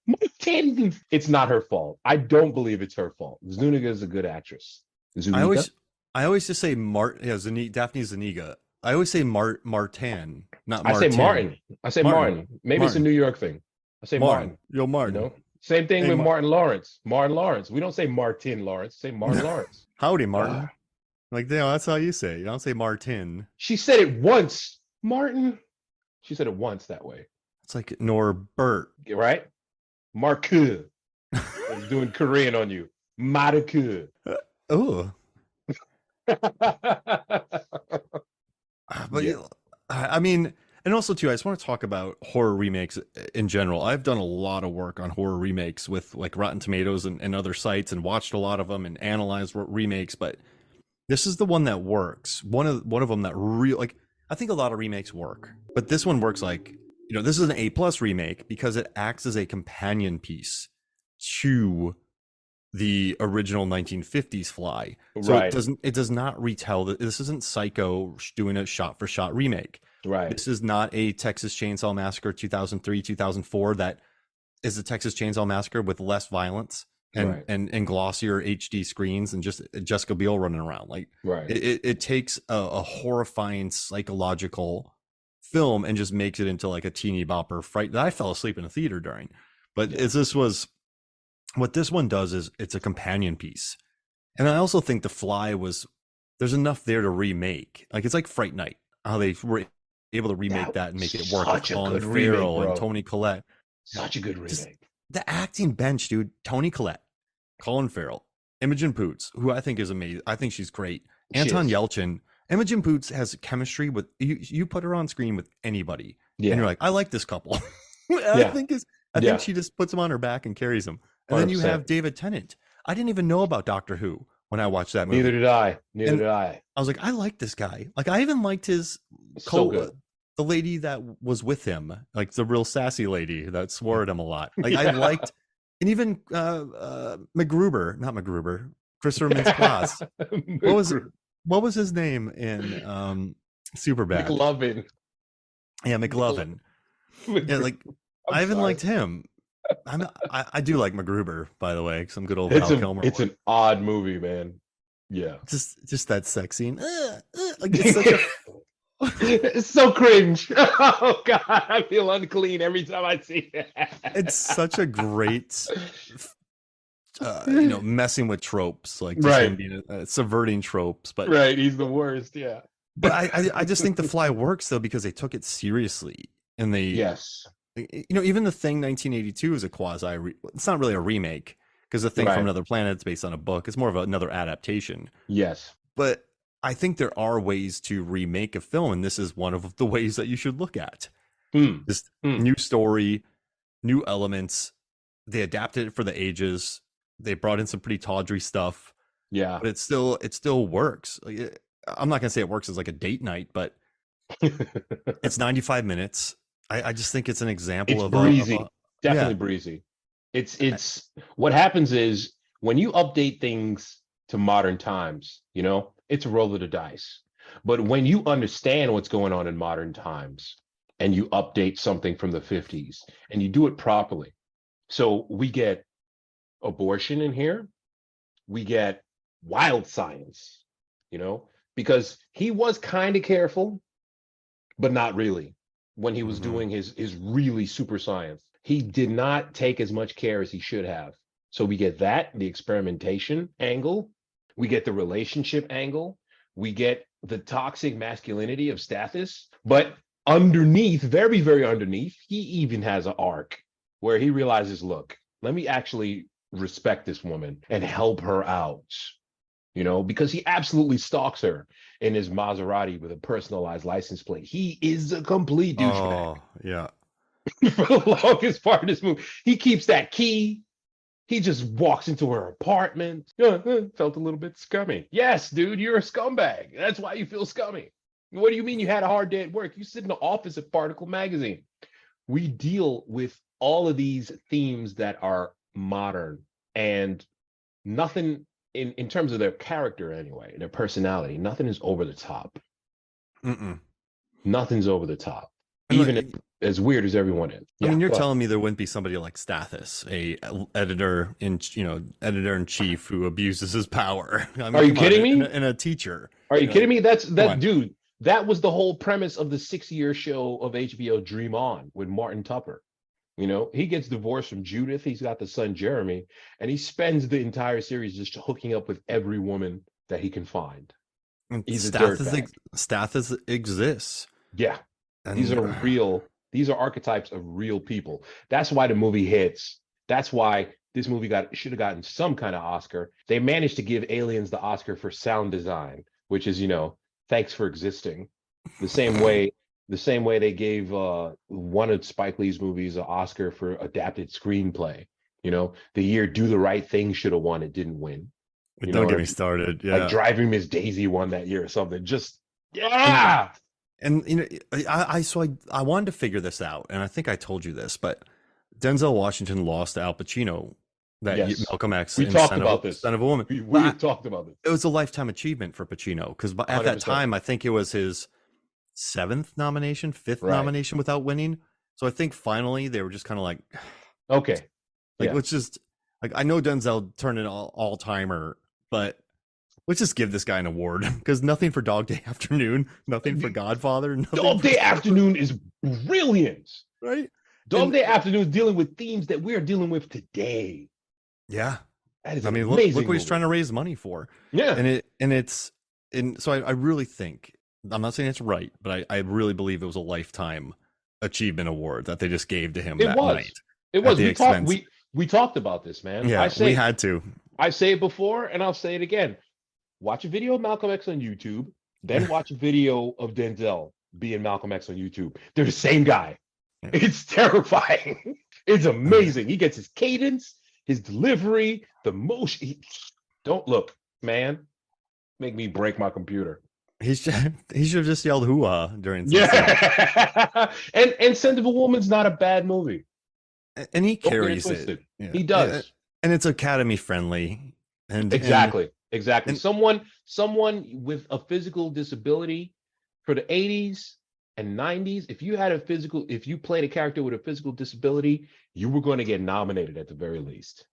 Martin! It's not her fault. I don't believe it's her fault. Zuniga is a good actress. I Zuniga? always I always just say Daphne Zuniga. I always say Martin, not I say Martin. Martin. I say Martin, Martin. Maybe it's a Martin, New York thing. I say Martin. Martin. Yo, You Martin. know? Same thing Hey, with Martin Lawrence. Martin Lawrence. We don't say Martin Lawrence. Say Martin Lawrence. howdy, Ugh. Martin. Like, you know, that's how you say it. You don't say Martin. She said it once. Martin. She said it once that way. It's like Norbert. Right? Marku. I was doing Korean on you. Maraku. Oh, but Yeah. I mean, and also too, I just want to talk about horror remakes in general. I've done a lot of work on horror remakes with like Rotten Tomatoes and other sites, and watched a lot of them and analyzed remakes. But this is the one that works. One of them that real like I think a lot of remakes work, but this one works like this is an A+ remake because it acts as a companion piece to the original 1950s Fly. So Right. it does not retell that this isn't Psycho doing a shot for shot remake. Right. This is not a Texas Chainsaw Massacre 2003, 2004 that is a Texas Chainsaw Massacre with less violence. Right. and glossier HD screens and just Jessica Biel running around. Like Right. it takes a horrifying psychological film and just makes it into like a teeny bopper fright that I fell asleep in a theater during. But Yeah. as this was what this one does is it's a companion piece. And I also think The Fly was there's enough there to remake. Like it's like Fright Night, how they were able to remake That that and make it work with such a Colin good remake, Farrell and bro. Toni Collette. Such a good Just remake. the acting bench, dude. Toni Collette, Colin Farrell, Imogen Poots, who I think is amazing. I think she's great. She Anton is. Yelchin. Imogen Poots has chemistry with you. You put her on screen with anybody, and Yeah. you're like, I like this couple. I Yeah. think is I think Yeah. she just puts them on her back and carries them. And then you 100%. have David Tennant. I didn't even know about Doctor Who when I watched that Neither movie, did I. Neither and did I. I was like, I like this guy. Like I even liked his So co good. the lady that was with him, like the real sassy lady that swore at him a lot. Like I Yeah. liked, and even MacGruber, not MacGruber, Christopher Mintz-Plasse. What was what was his name in Superbad? McLovin. Yeah, McLovin. Yeah, like I'm I even sorry. liked him. I do like MacGruber, by the way. Some good old Val Kilmer. It's an odd movie, man. Yeah. Just that sex scene. Like it's such a It's so cringe. Oh god, I feel unclean every time I see it. it's such a great messing with tropes, like just him Right. being subverting tropes. But Right. He's the worst. Yeah. I just think The Fly works though because they took it seriously and they Yes. even The Thing 1982 is a it's not really a remake because The Thing from Right. Another Planet is based on a book. It's more of another adaptation. Yes. But I think there are ways to remake a film, and this is one of the ways that you should look at. Mm. Just Mm. new story, new elements. They adapted it for the ages. They brought in some pretty tawdry stuff, Yeah. but it still works. I'm not gonna say it works as like a date night, but it's 95 minutes. I just think it's an example It's of breezy. Definitely yeah. breezy. It's what happens is when you update things to modern times, it's a roll of the dice. But when you understand what's going on in modern times and you update something from the 50s and you do it properly. So we get abortion in here, we get wild science, because he was kind of careful, but not really when he was Mhm. doing his really super science. He did not take as much care as he should have. So we get that, the experimentation angle, we get the relationship angle, we get the toxic masculinity of Stathis, but underneath, very, very underneath, he even has an arc where he realizes, look, let me actually respect this woman and help her out, because he absolutely stalks her in his Maserati with a personalized license plate. He is a complete douchebag Oh yeah. for the longest part of this movie. He keeps that key. He just walks into her apartment. Felt a little bit scummy. Yes, dude, you're a scumbag. That's why you feel scummy. What do you mean you had a hard day at work? You sit in the office at Particle Magazine. We deal with all of these themes that are modern and nothing in terms of their character anyway, their personality, nothing is over the top. Mm-mm. Nothing's over the top, And even as weird as everyone is. I Yeah, mean, you're telling me there wouldn't be somebody like Stathis, editor in chief who abuses his power. I mean, are you come on, kidding me? and a teacher. Are you kidding me? That's Come that on. dude. That was the whole premise of the 6-year show of HBO Dream On with Martin Tupper. He gets divorced from Judith. He's got the son Jeremy, and he spends the entire series just hooking up with every woman that he can find. And He's a dirtbag. Stathis exists, Yeah, these and are real. These are archetypes of real people. That's why the movie hits. That's why this movie should have gotten some kind of Oscar. They managed to give Aliens the Oscar for sound design, which is, thanks for existing. The same way they gave one of Spike Lee's movies an Oscar for adapted screenplay. The year Do the Right Thing should have won, it didn't win. don't get me started. Like Yeah, Driving Miss Daisy won that year or something. Just yeah. and I wanted to figure this out, and I think I told you this, but Denzel Washington lost to Al Pacino Yes, Malcolm X we in talked about this. Son of a Woman. We have talked about this. It was a lifetime achievement for Pacino because at that 100%. time I think it was his fifth Right. nomination without winning. So I think finally they were just kind of like, Okay. like Yeah. let's just Like I know Denzel turned an all timer, but let's just give this guy an award because nothing for Dog Day Afternoon, nothing for Godfather, nothing Dog for Day Afternoon is brilliant. right. Dog And Day Afternoon is dealing with themes that we're dealing with today. yeah, That is I an mean, look amazing what he's movie. trying to raise money for, Yeah, and so I really think I'm not saying it's right, but I really believe it was a lifetime achievement award that they just gave to him it that was. night It at was. the expense. We talked about this, man. Yeah, we had to. I say it before and I'll say it again. Watch a video of Malcolm X on YouTube, then watch a video of Denzel being Malcolm X on YouTube. They're the same guy. Yeah. It's terrifying. It's amazing. He gets his cadence, his delivery, the motion. Don't look, man. Make me break my computer. He should have just yelled "hoo-ah" during some scenes, Yeah. And Scent of a Woman's not a bad movie. and he Don't get it carries it. twisted. Yeah, He does. and it's Academy friendly, and Exactly. Exactly. and Someone with a physical disability for the 80s and 90s, if you played a character with a physical disability, you were going to get nominated at the very least.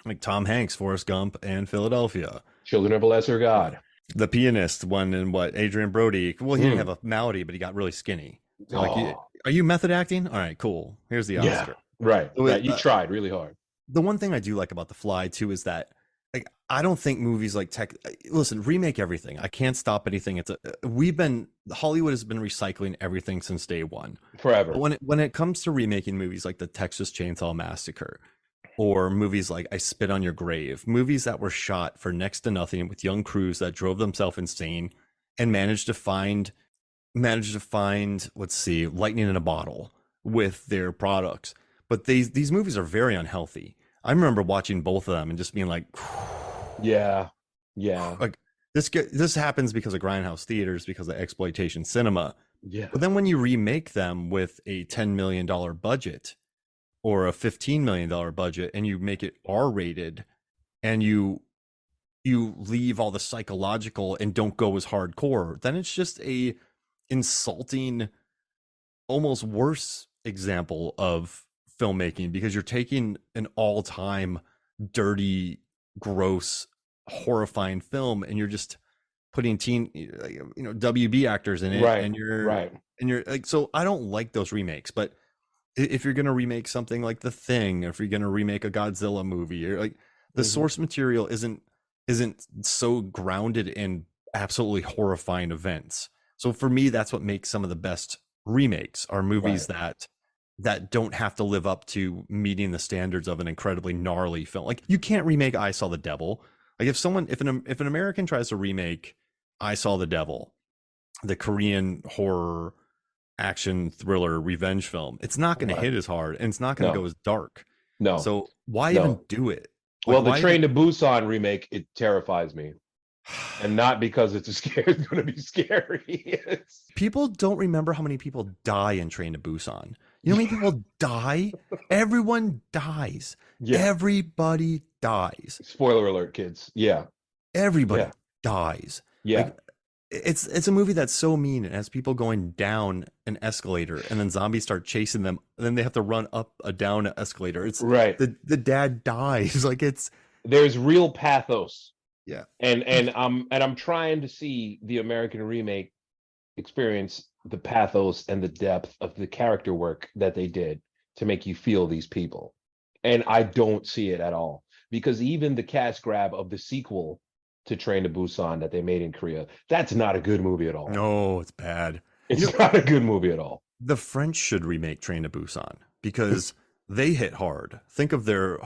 like Tom Hanks, Forrest Gump, and Philadelphia. Children of a Lesser God. The pianist one and what Adrian Brody. Well, he didn't have Mm. a malady, but he got really skinny. So like, Oh, are you method acting? All right, cool. Here's the yeah. Oscar. Right. So Right. You tried really hard. the one thing I do like about The Fly too is that like I don't think movies like tech. Listen, remake everything. I can't stop anything. We've been Hollywood has been recycling everything since day one. Forever. But when it comes to remaking movies like the Texas Chainsaw Massacre or movies like I Spit on Your Grave, movies that were shot for next to nothing with young crews that drove themselves insane and managed to find let's see lightning in a bottle with their products. But these movies are very unhealthy. I remember watching both of them and just being like Yeah. Yeah. like this happens because of grindhouse theaters, because of exploitation cinema. Yeah. But then when you remake them with a $10 million budget or a $15 million budget and you make it R-rated and you leave all the psychological and don't go as hardcore, then it's just a insulting, almost worse example of filmmaking because you're taking an all-time dirty, gross, horrifying film and you're just putting WB actors in it Right. and Right. you're like, so I don't like those remakes. But if you're going to remake something like The Thing, if you're going to remake a Godzilla movie, or like the source material isn't so grounded in absolutely horrifying events. So for me, that's what makes some of the best remakes are movies Right. that don't have to live up to meeting the standards of an incredibly gnarly film. Like you can't remake I Saw the Devil. Like if an American tries to remake I Saw the Devil, the Korean horror action thriller revenge film, it's not going to Right. hit as hard and it's not going to No. go as dark. No. So why even No. do it? Like Well, the why even Train to Busan remake, it terrifies me. And not because it's it's going to be scary. people don't remember how many people die in Train to Busan. You know how many people die? Everyone dies. Yeah. Everybody dies. Spoiler alert, kids. Yeah. Everybody Yeah. dies. Yeah. Like it's a movie that's so mean. It has people going down an escalator and then zombies start chasing them. And then they have to run up a down escalator. It's Right. the dad dies. Like it's There's real pathos. yeah. And I'm trying to see the American remake experience the pathos and the depth of the character work that they did to make you feel these people. And I don't see it at all. Because even the cast grab of the sequel to Train to Busan that they made in Korea, that's not a good movie at all. No, it's bad. It's not a good movie at all. The French should remake Train to Busan because they hit hard. Think of their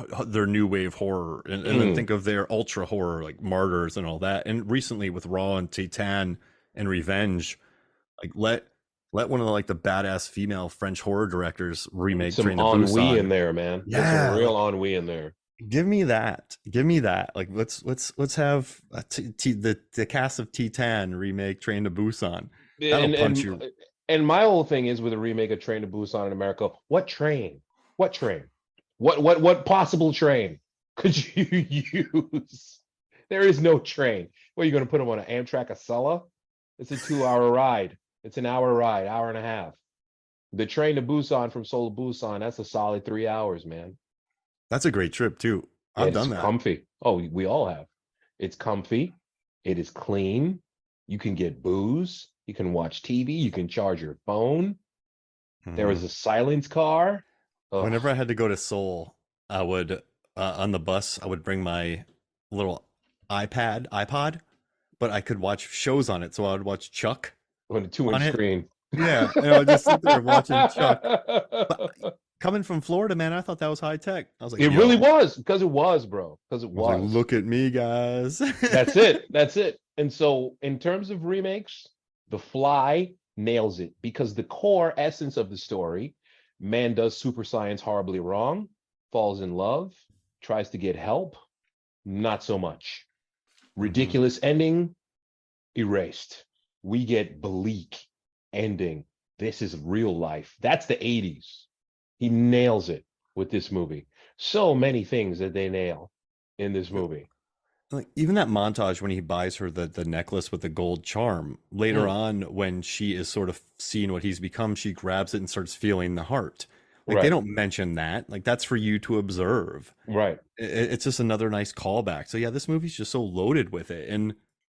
new wave horror and then think of their ultra horror like Martyrs and all that. And recently with Raw and Titan and Revenge, like let one of the badass female French horror directors remake Some Train to ennui Busan. in there, man. Yeah, there's some real ennui in there. Give me that. Like let's have the cast of Titan remake Train to Busan. That'll And punch and you. and my whole thing is with a remake of Train to Busan in America. What train? What train? What possible train could you use? There is no train. What are you going to put them on an Amtrak Acela? It's a 2-hour ride. It's an hour ride, hour and a half. The Train to Busan from Seoul to Busan, that's a solid 3 hours, man. That's a great trip too. I've It's done that. comfy. Oh, we all have. It's comfy. It is clean. You can get booze. You can watch TV. You can charge your phone. There Hmm. is a silence car. Ugh. Whenever I had to go to Seoul, I would on the bus I would bring my little iPod, but I could watch shows on it. So I would watch Chuck On a on 2-inch it. screen. Yeah, and I would just sit there watching Chuck. But coming from Florida, man, I thought that was high tech. I was like, It really yo, was because it was, bro. Because it I was like, was. look at me, guys. That's it. That's it. And so, in terms of remakes, The Fly nails it because the core essence of the story, man does super science horribly wrong, falls in love, tries to get help, not so much. Mhm. Ridiculous ending, erased. We get bleak ending. This is real life. That's the 80s. He nails it with this movie. So many things that they nail in this movie. Like even that montage when he buys her the necklace with the gold charm. Later Mm, on, when she is sort of seeing what he's become, she grabs it and starts feeling the heart. Like they right, don't mention that. Like that's for you to observe. right. It's just another nice callback. So yeah, this movie's just so loaded with it, and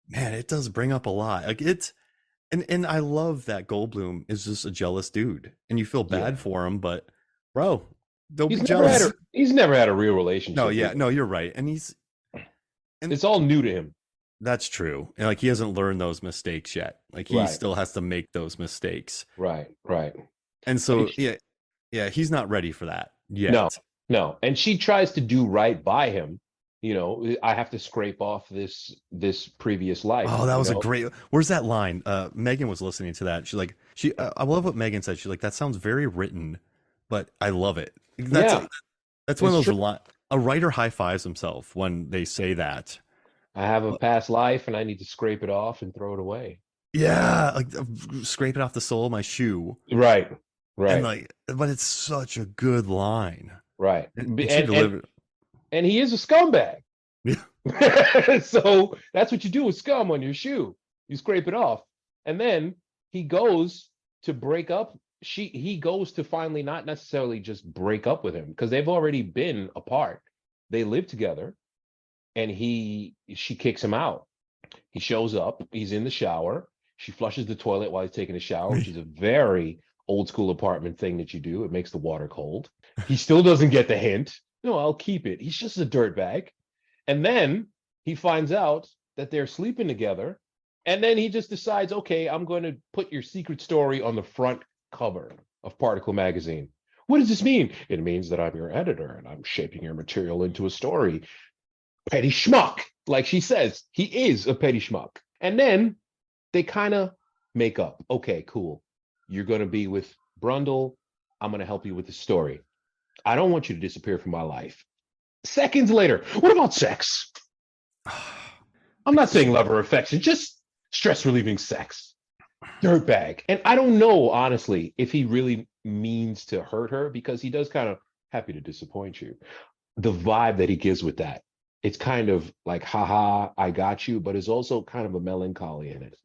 man, it does bring up a lot. Like it's and I love that Goldblum is just a jealous dude, and you feel bad Yeah. for him, but bro, don't be jealous. He's never had a real No, relationship yeah, either. no, you're right, and It's all new to him. that's true. And like he hasn't learned those mistakes yet. Like he Right, still has to make those mistakes, right, right. and And so yeah, yeah, he's not ready for that no, yet. no. And she tries to do right by him. I have to scrape off this previous life, Oh, that was a great. Where's that line? Megan was listening to that. She's like, I love what Megan said. She's like, that sounds very written, but I love it. Yeah, That's one of it's those true. a writer high fives himself when they say that. I have a past life and I need to scrape it off and throw it away. Yeah, like scrape it off the sole of my shoe, Right, and right, like, but it's such a good line, right. and she delivered. And he is a scumbag. Yeah. So that's what you do with scum on your shoe. You scrape it off. And then he goes to break up. He goes to finally not necessarily just break up with him because they've already been apart. They live together and she kicks him out. He shows up, he's in the shower. She flushes the toilet while he's taking a shower, which is a very old school apartment thing that you do. It makes the water cold. He still doesn't get the hint. No, I'll keep it. He's just a dirtbag. And then he finds out that they're sleeping together. And then he just decides, okay, I'm going to put your secret story on the front cover of Particle Magazine. What does this mean? It means that I'm your editor and I'm shaping your material into a story. Petty schmuck. Like she says, he is a petty schmuck. And then they kind of make up. Okay, cool. You're going to be with Brundle. I'm going to help you with the story. I don't want you to disappear from my life. Seconds later, what about sex? I'm not saying love or affection, just stress relieving sex. Dirtbag. And I don't know, honestly, if he really means to hurt her because he does kind of happy to disappoint you. The vibe that he gives with that, it's kind of like, haha, I got you, but it's also kind of a melancholy in it.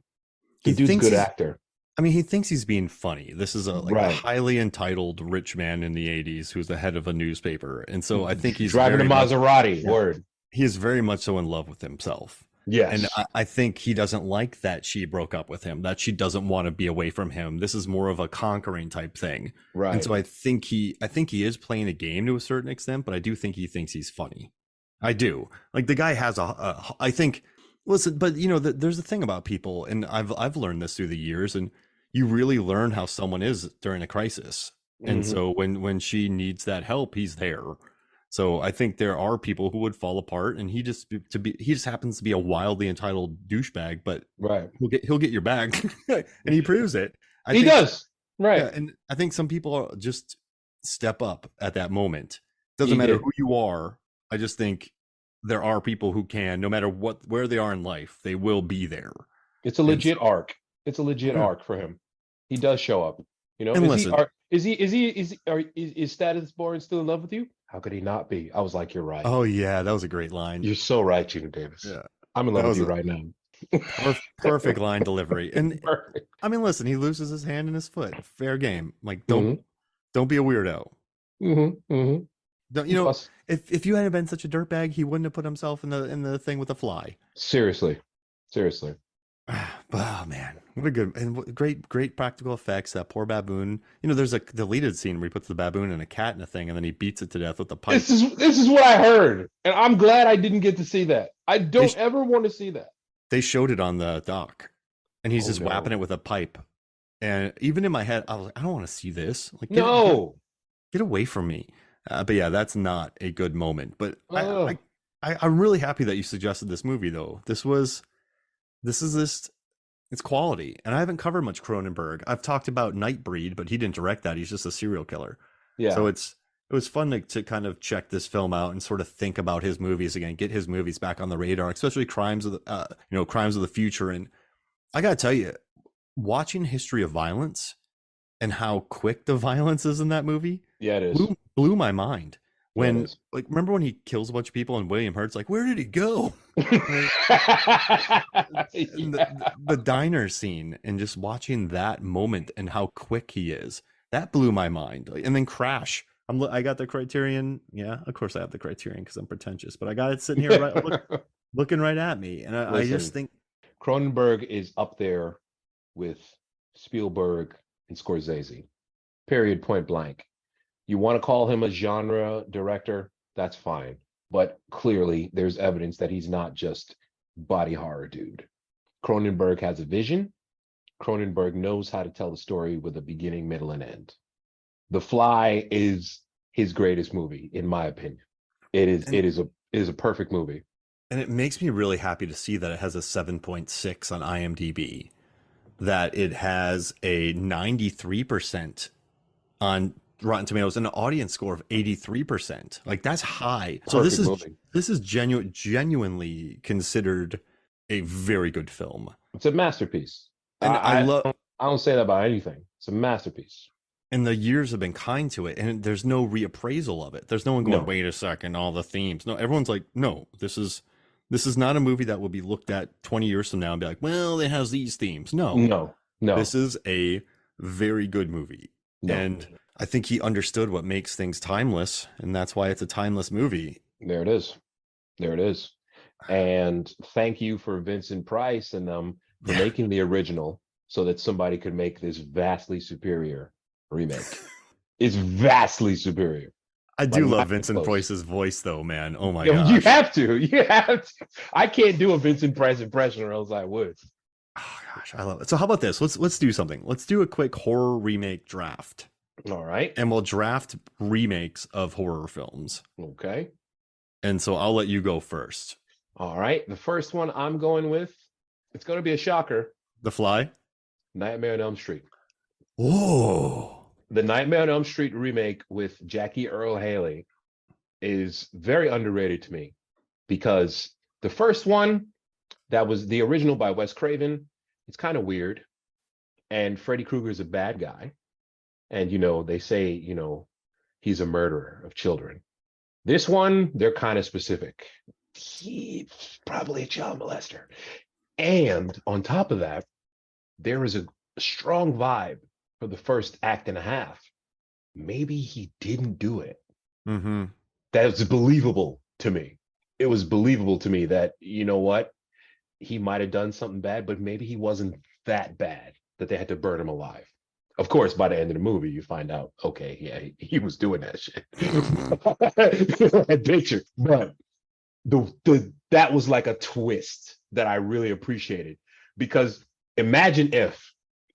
The He dude's a thinks good he's actor. I mean, he thinks he's being funny. This is a Right. highly entitled rich man in the 80s who's the head of a newspaper. And so I think he's Driving a very much Maserati, yeah, word. he is very much so in love with himself. And Yes. I think he doesn't like that she broke up with him, that she doesn't want to be away from him. This is more of a conquering type thing. And Right. so I think he is playing a game to a certain extent, but I do think he thinks he's funny. I do. Like the guy has I think listen, but there's a thing about people, and I've learned this through the years, and you really learn how someone is during a crisis. And Hmm. so when she needs that help, he's there. So I think there are people who would fall apart, and he just happens to be a wildly entitled douchebag, but Right. he'll get your back, and he proves it. I He think does. yeah, Right. and I think some people just step up at that moment. Doesn't He matter did. who you are. I just think there are people who can, no matter where they are in life, they will be there. It's a And so, legit arc. It's a legit yeah. arc for him. He does show up. And listen, Is Status Board still in love with you? How could he not be? I was like, you're right. oh yeah, that was a great line. You're so right, Gina Davis. Yeah, I'm in love that with was you a right now. perfect line delivery. And Perfect. I mean, listen, he loses his hand and his foot. Fair game. Like, Hmm. don't be a weirdo. Hmm. Hmm. Don't you know? Plus, If you hadn't been such a dirtbag, he wouldn't have put himself in the thing with the fly. seriously, seriously. Oh man, what a good and great practical effects. That poor baboon. You know, there's a deleted scene where he puts the baboon and a cat in a thing, and then he beats it to death with a pipe. This is what I heard, and I'm glad I didn't get to see that. I They don't ever want to see that. they showed it on the doc, and he's Oh just whapping no, it with a pipe. And even in my head, I was like, I don't want to see this. Like, no. get away from me. But yeah, that's not a good moment. But Ugh. I'm really happy that you suggested this movie, though. This is this. It's quality, and I haven't covered much Cronenberg. I've talked about Nightbreed, but he didn't direct that. He's just a serial killer. So Yeah, it was fun to kind of check this film out and sort of think about his movies again, get his movies back on the radar, especially Crimes of the Future. And I gotta tell you, watching History of Violence and how quick the violence is in that movie yeah, it is. blew my mind. Yeah, it When is. like remember when he kills a bunch of people and William Hurt's like, where did he go? Right? And Yeah. the diner scene and just watching that moment and how quick he is, that blew my mind. And then Crash. I got the Criterion. Yeah, of course I have the Criterion because I'm pretentious, but I got it sitting here looking right at me. And I just Listen, think, Cronenberg is up there with Spielberg and Scorsese. Period, point blank. You want to call him a genre director? That's fine. But clearly, there's evidence that he's not just body horror dude. Cronenberg has a vision. Cronenberg knows how to tell a story with a beginning, middle, and end. The Fly is his greatest movie, in my opinion. It is and it is a it is a perfect movie. and it makes me really happy to see that it has a 7.6 on IMDb, that it has a 93% on Rotten Tomatoes and an audience score of 83%. Like that's high. So Perfect movie. this is genuinely considered a very good film. It's a masterpiece. And I don't say that about anything. It's a masterpiece. and the years have been kind to it, and there's no reappraisal of it. There's no one going, No, wait a second, all the themes. No, everyone's like, no, this is not a movie that will be looked at 20 years from now and be like, well, it has these themes. No, no, no, this is a very good movie. no. And I think he understood what makes things timeless, and that's why it's a timeless movie. There it is. There it is. And thank you for Vincent Price and them for Yeah. making the original so that somebody could make this vastly superior remake. It's vastly superior. I Like do love not Vincent close. Price's voice though, man. Oh my You know, you gosh. have to. You have to. I can't do a Vincent Price impression or else I would. Oh gosh, I love it. So how about this? Let's do something. Let's do a quick horror remake draft. All right. And we'll draft remakes of horror films. Okay. And so I'll let you go first. All right. The first one I'm going with, it's going to be a shocker. The Fly? Nightmare on Elm Street. Oh. The Nightmare on Elm Street remake with Jackie Earl Haley is very underrated to me because the first one, that was the original by Wes Craven, it's kind of weird. And Freddy Krueger is a bad guy. And, they say, he's a murderer of children. This one, they're kind of specific. He's probably a child molester. And on top of that, there is a strong vibe for the first act and a half. Maybe he didn't do it. Mm-hmm. That's believable to me. It was believable to me that, you know what? He might have done something bad, but maybe he wasn't that bad that they had to burn him alive. Of course, by the end of the movie, you find out, okay, yeah, he was doing that shit. That picture. But that was like a twist that I really appreciated. Because imagine if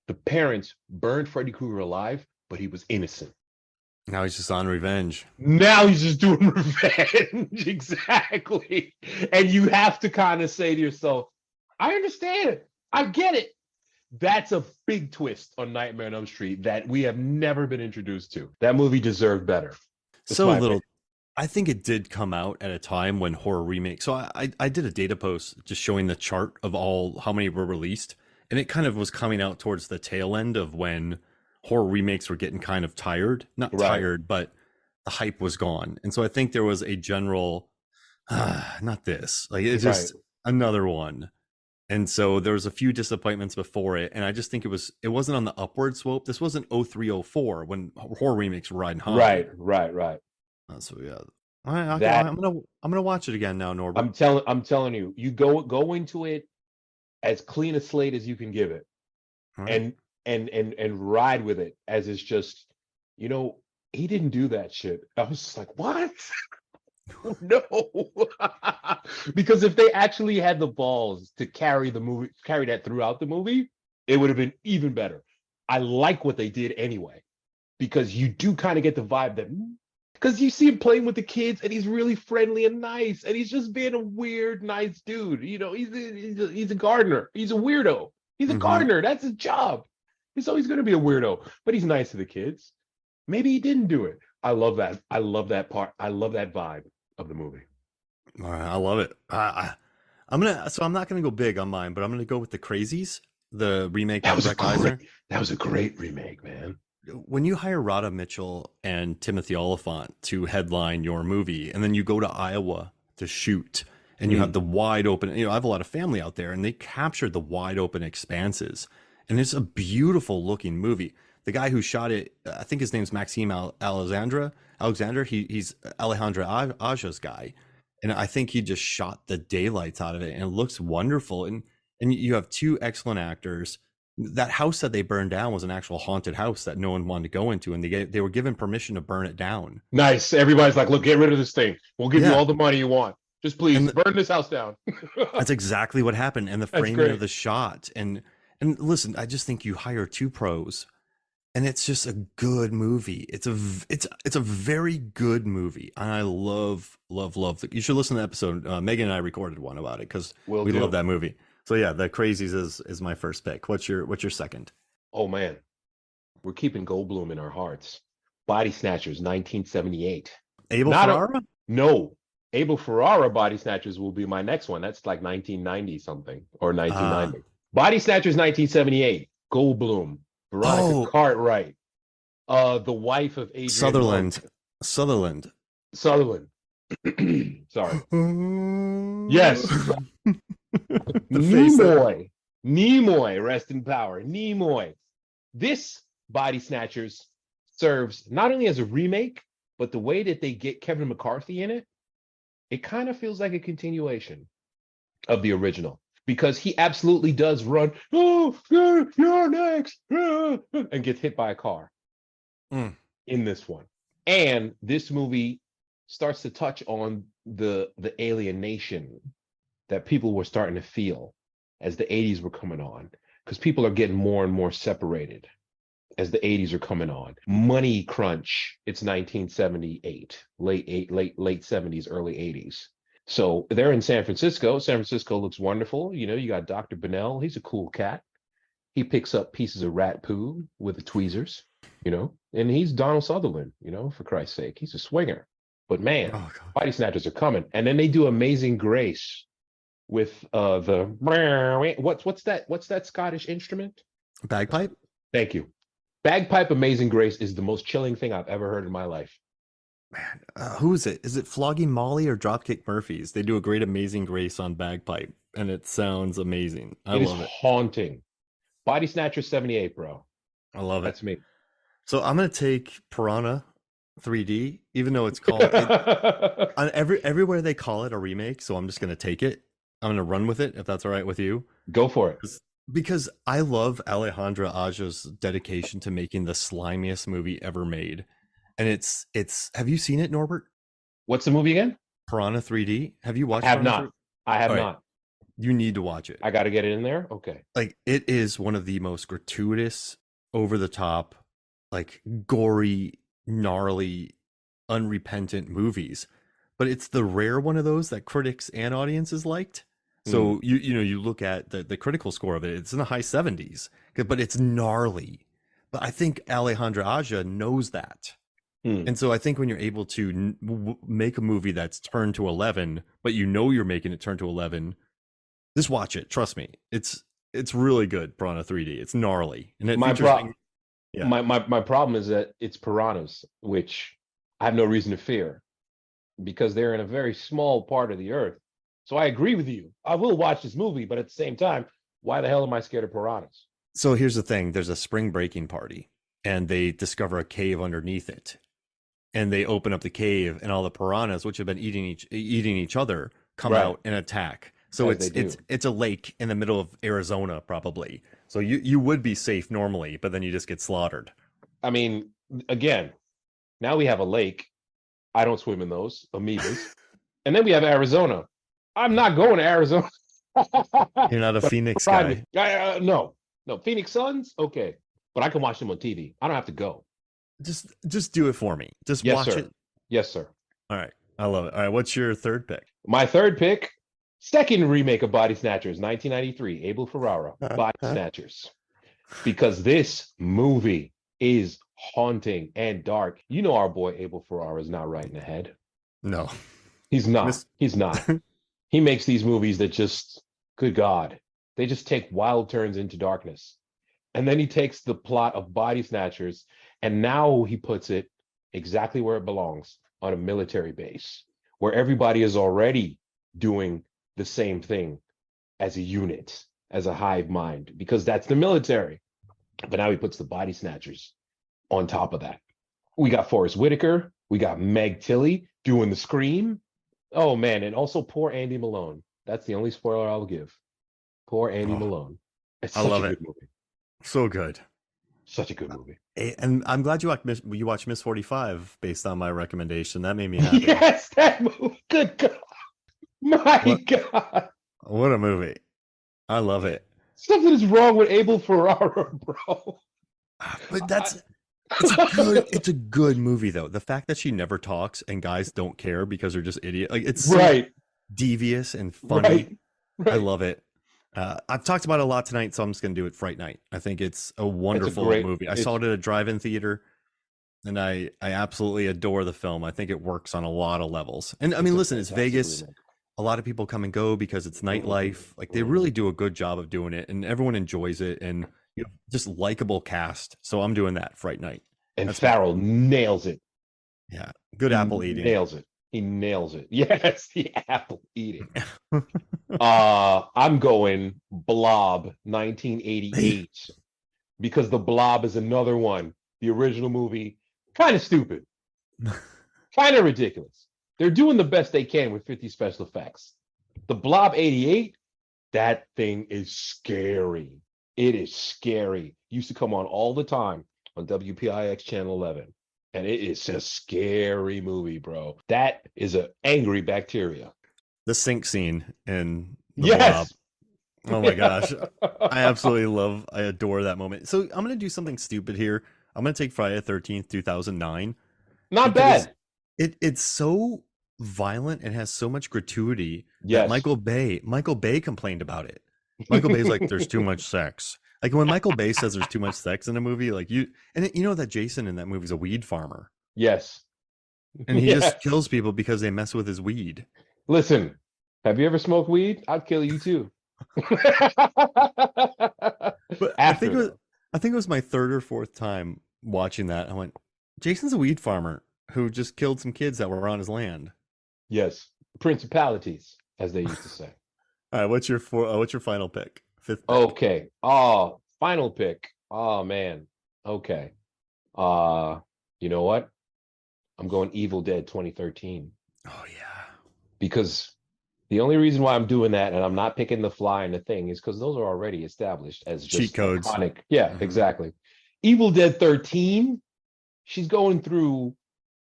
the parents burned Freddy Krueger alive, but he was innocent. Now he's just on revenge. Now he's just doing revenge. Exactly. And you have to kind of say to yourself, I understand it. I get it. That's a big twist on Nightmare on Elm Street that we have never been introduced to. That movie deserved better. That's So my little. opinion. I think it did come out at a time when horror remakes. So I did a data post just showing the chart of how many were released, and it kind of was coming out towards the tail end of when horror remakes were getting kind of tired. Not Right. tired, but the hype was gone. And so I think there was a general, not this, like it's just another one. And so there was a few disappointments before it, and I just think it wasn't on the upward slope. This wasn't 0304 when horror remakes were riding high. Right. So yeah. All right, That I'm gonna watch it again now, Norbert. I'm telling you, you go into it as clean a slate as you can give it, All right. and and ride with it as it's just, you know, he didn't do that shit. I was just like, what? No. Because if they actually had the balls to carry the movie, carry that throughout the movie, it would have been even better. I like what they did anyway, because you do kind of get the vibe that, because you see him playing with the kids and he's really friendly and nice and he's just being a weird nice dude. You know, he's a gardener, he's a weirdo, he's a Mm-hmm. gardener, that's his job. He's always going to be a weirdo, but he's nice to the kids. Maybe he didn't do it. I love that part. I love that vibe of the movie. All right, I love it. I'm not gonna go big on mine, but I'm gonna go with the Crazies, the remake that by was a Breck great Eisner. that was a great remake, man. When you hire Rada Mitchell and Timothy Oliphant to headline your movie, and then you go to Iowa to shoot, and you have Mm. the wide open, I have a lot of family out there, and they captured the wide open expanses, and it's a beautiful looking movie. The guy who shot it, I think his name's Maxime Alexander. He's Alejandra Aja's guy, and I think he just shot the daylights out of it, and it looks wonderful. And you have two excellent actors. That house that they burned down was an actual haunted house that no one wanted to go into, and they were given permission to burn it down. Nice. Everybody's like, look, get rid of this thing. We'll give you Yeah, all the money you want. Just please and burn this house down. that's exactly what happened. And the That's framing of great. the shot, and listen, I just think you hire two pros, and it's just a good movie. It's a very good movie, and I love. You should listen to the episode. Megan and I recorded one about it because Will we love do. that movie. So yeah, the Crazies is my first pick. What's your second? Oh man, we're keeping Goldblum in our hearts. Body Snatchers, 1978. Abel Not a Ferrara? no. Abel Ferrara Body Snatchers will be my next one. That's like 1990 something or Uh 1990. Body Snatchers, 1978. Goldblum, Veronica oh, Cartwright, the wife of Adrian Monk, Sutherland. Sutherland. Sorry. The Yes, face that. Nimoy. Nimoy, rest in power. Nimoy. This Body Snatchers serves not only as a remake, but the way that they get Kevin McCarthy in it, it kind of feels like a continuation of the original, because he absolutely does run, oh, you're next, and gets hit by a car Mm. in this one. And this movie starts to touch on the alienation that people were starting to feel as the 80s were coming on, because people are getting more and more separated as the 80s are coming on. Money crunch. It's 1978, late 70s, early 80s. So they're in San Francisco. San Francisco looks wonderful. You know, you got Dr. Bennell. He's a cool cat. He picks up pieces of rat poo with the tweezers, you know, and he's Donald Sutherland, you know, for Christ's sake. He's a swinger. But man, Oh god. Body Snatchers are coming. And then they do Amazing Grace with the what's that Scottish instrument? Bagpipe? Thank you. Bagpipe Amazing Grace is the most chilling thing I've ever heard in my life. Man, who is it? Is it Flogging Molly or Dropkick Murphys? They do a great Amazing Grace on bagpipe, and it sounds amazing. I It is love it. haunting. Body Snatcher 78, bro. I love it. That's me. So I'm gonna take Piranha 3D, even though it's called it on everywhere they call it a remake. So I'm just gonna take it. I'm gonna run with it if that's all right with you. Go for it. Because I love Alejandra Aja's dedication to making the slimiest movie ever made. And it's have you seen it, Norbert? What's the movie again? Piranha 3D? Have you watched I have Piranha not. 3D? I have All right, not. you need to watch it. I got to get it in there. Okay. Like it is one of the most gratuitous, over the top, like gory, gnarly, unrepentant movies. But it's the rare one of those that critics and audiences liked. Mm, So you look at the critical score of it, it's in the high 70s, but it's gnarly. But I think Alejandra Aja knows that. mm. And so I think when you're able to make a movie that's turned to 11, but you're making it turn to 11, just watch it. Trust me. It's really good, Piranha 3D. It's gnarly. And it My features pro things, yeah. my problem is that it's piranhas, which I have no reason to fear because they're in a very small part of the earth. So I agree with you. I will watch this movie, but at the same time, why the hell am I scared of piranhas? So here's the thing, there's a spring breaking party and they discover a cave underneath it. and they open up the cave, and all the piranhas, which have been eating each other, come Right. out and attack. So As it's they it's do. it's a lake in the middle of Arizona, probably. So you would be safe normally, but then you just get slaughtered. I mean, again, now we have a lake. I don't swim in those amoebas. And then we have Arizona. I'm not going to Arizona. You're not a But Phoenix ride with guy. no, no. Phoenix Suns, okay, but I can watch them on TV. I don't have to go. Just do it for me. Just Yes, watch sir. it. Yes, sir. All right. I love it. All right. What's your third pick? My third pick, second remake of Body Snatchers, 1993, Abel Ferrara, Body Snatchers, because this movie is haunting and dark. You know our boy Abel Ferrara is not right in the head. No. He's not. Miss He's not. He makes these movies that just, good God, they just take wild turns into darkness. And then he takes the plot of Body Snatchers and now he puts it exactly where it belongs, on a military base where everybody is already doing the same thing as a unit, as a hive mind, because that's the military. But now he puts the Body Snatchers on top of that. We got Forrest Whitaker, we got Meg Tilly doing the scream. Oh man, and also poor Andy Malone. That's the only spoiler I'll give. Poor Andy Oh, Malone. It's I such a love it. good movie. So good. Such a good movie. And I'm glad you watched Miss 45 based on my recommendation. That made me happy. Yes, that movie. Good God. My What God. what a movie. I love it. Something is wrong with Abel Ferrara, bro. But I- that's it's a good movie though. The fact that she never talks and guys don't care because they're just idiot. Like it's so right, devious and funny. right, I right. love it. I've talked about it a lot tonight, so I'm just gonna do it Fright Night. I think it's a It's a wonderful great, movie. I saw it's it at a drive-in theater, and I absolutely adore the film. I think it works on a lot of levels. And I it's mean, a listen, it's fantastic Vegas. remake. A lot of people come and go because it's Mhm, nightlife. Like they mhm. really do a good job of doing it, and everyone enjoys it. And just likable cast. So I'm doing that Fright Night. And That's my Farrell nails it. yeah. Good He apple eating. nails it. He nails it. Yes, the apple eating. I'm going Blob 1988 because the Blob is another one. The original movie, kind of stupid, kind of ridiculous. They're doing the best they can with 50 special effects. The Blob 88, that thing is scary. It is scary. Used to come on all the time on WPIX Channel 11. And it is a scary movie, bro. That is an angry bacteria. The sink scene in the Blob. Yes. Oh my gosh. I adore that moment. So I'm gonna do something stupid here. I'm gonna take Friday the 13th, 2009, Not because bad. it's so violent and has so much gratuity that Yes. Michael Bay complained about it. Michael Bay's like, there's too much sex. Like when Michael Bay says there's too much sex in a movie, like you know that Jason in that movie is a weed farmer, Yes. and he just Yes. kills people because they mess with his weed. Listen, have you ever smoked weed? I'd kill you too. But After though. I think it was my third or fourth time watching that. I went, Jason's a weed farmer who just killed some kids that were on his land. Yes. Principalities, as they used to say. All right, what's your final pick? Fifth pick. Okay. Oh, final pick. Oh man. Okay. Uh, you know what? I'm going Evil Dead 2013 Oh yeah. because the only reason why I'm doing that and I'm not picking The Fly and The Thing is because those are already established as Cheat just codes. iconic. Yeah, Mhm. exactly. Evil Dead 13, she's going through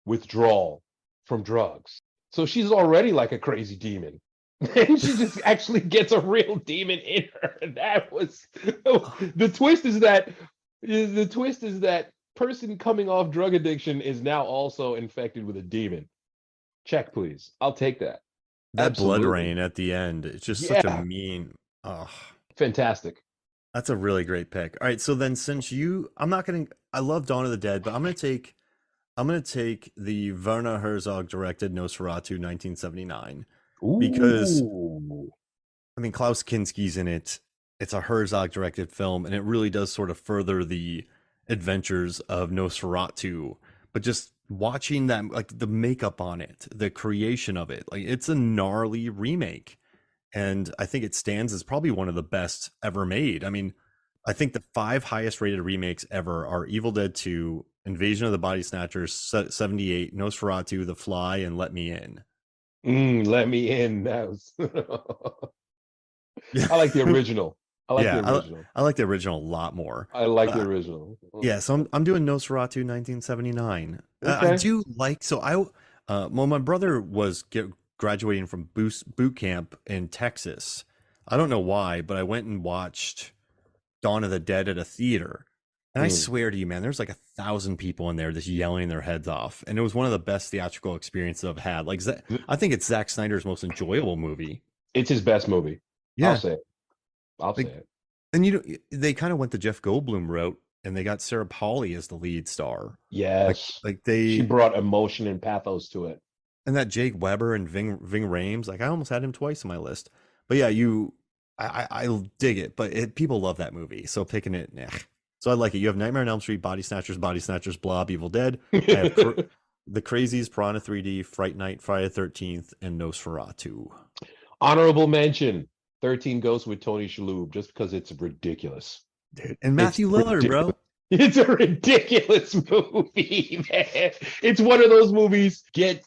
withdrawal from drugs. So she's already like a crazy demon. And she just actually gets a real demon in her. That was the twist is that person coming off drug addiction is now also infected with a demon. Check, please. I'll take that. That blood Absolutely. rain at the end, it's just such a Yeah. mean. Oh, Fantastic. that's a really great pick. All right, so then I'm not gonna. I love Dawn of the Dead, but I'm gonna take the Werner Herzog directed Nosferatu 1979 because Ooh. I mean Klaus Kinski's in it. It's a Herzog directed film, and it really does sort of further the adventures of Nosferatu. But just watching that, like the makeup on it, the creation of it, like it's a gnarly remake. And I think it stands as probably one of the best ever made. I mean, I think the five highest rated remakes ever are Evil Dead 2 Invasion of the Body Snatchers, 78, Nosferatu, The Fly, and Let Me In. Let me in. That was Yeah. I like the original. I like the Yeah, original. I like the original a lot more. I like the Uh, original. yeah, so I'm doing Nosferatu 1979. I Okay. do like so I well my brother was graduating from boot camp in Texas. I don't know why, but I went and watched Dawn of the Dead at a theater. And I Mm. swear to you, man, there's like 1,000 people in there just yelling their heads off. And it was one of the best theatrical experiences I've had. Like, I think it's Zack Snyder's most enjoyable movie. It's his best movie. I'll Yeah. say it. I'll say Like, it. and you know, they kind of went the Jeff Goldblum route and they got Sarah Polley as the lead star. Yes. Like She they, brought emotion and pathos to it. and that Jake Weber and Ving Rhames, like I almost had him twice on my list. But yeah, I dig it. But people love that movie, so picking it, nah. So I like it. You have Nightmare on Elm Street, Body Snatchers, Blob, Evil Dead. I have The Crazies, Piranha 3D, Fright Night, Friday the 13th, and Nosferatu. Honorable mention 13 Ghosts with Tony Shalhoub, just because it's ridiculous. Dude. And It's Matthew Lillard, ridiculous. bro. It's a ridiculous movie, man. It's one of those movies. Get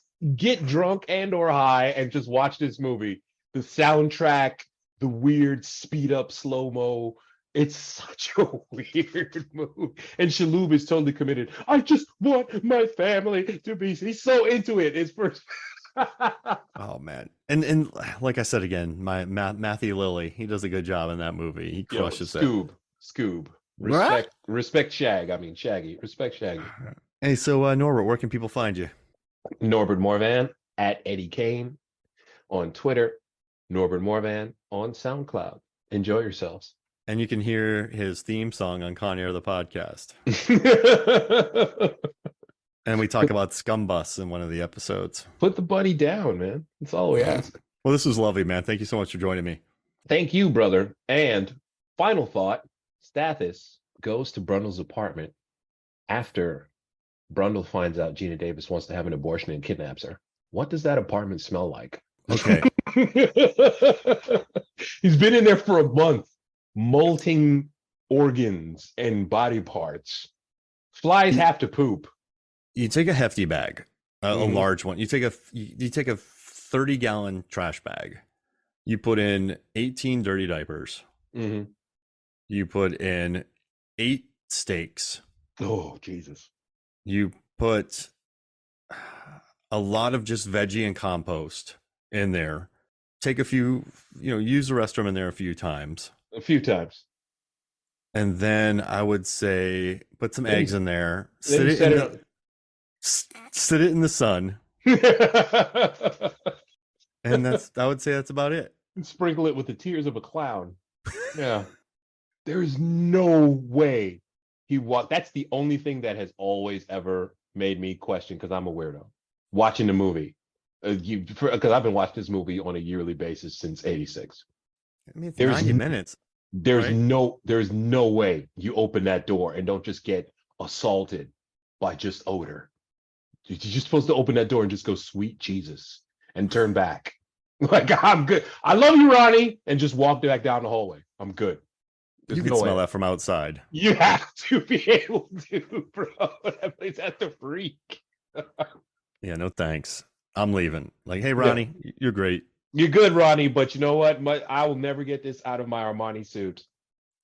drunk and or high and just watch this movie. The soundtrack, the weird speed up slow mo. It's such a weird movie. And Shalhoub is totally committed. I just want my family to be. He's so into it. It's first. Oh man, and like I said again, Matthew Lilley, he does a good job in that movie. He Yo, crushes it. Scoob. What? Respect Shag. I mean Shaggy. Respect Shaggy. Hey, so Norbert, where can people find you? Norbert Morvan at Eddie Kane on Twitter. Norbert Morvan on SoundCloud. Enjoy yourselves. And you can hear his theme song on Con Air the podcast. And we talk about Scumbus in one of the episodes. Put the buddy down, man. That's all we ask. Well, this was lovely, man. Thank you so much for joining me. Thank you, brother. And final thought, Stathis goes to Brundle's apartment after Brundle finds out Gina Davis wants to have an abortion and kidnaps her. What does that apartment smell like? Okay. He's been in there for a month, molting organs and body parts. Flies have to poop. You take a hefty bag, a large one. You take a 30-gallon trash bag. You put in 18 dirty diapers. Mm-hmm. You put in 8 steaks. Oh, Jesus. You put a lot of just veggie and compost in there. Take a few, use the restroom in there a few times. A few times. And then I would say put some eggs in there. Sit it in the sun. And I would say that's about it. Sprinkle it with the tears of a clown. Yeah. There's no way that's the only thing that has always ever made me question, because I'm a weirdo, watching the movie. Because I've been watching this movie on a yearly basis since '86. I mean, it's 90 minutes. There's no way you open that door and don't just get assaulted by just odor. You're just supposed to open that door and just go, sweet Jesus, and turn back. Like, I'm good. I love you, Ronnie, and just walk back down the hallway. I'm good. There's You can smell that from outside. You have to be able to, bro. That place has to freak. Yeah, no thanks. I'm leaving. Like, hey, Ronnie, you're great. You're good, Ronnie, but you know what? I will never get this out of my Armani suit.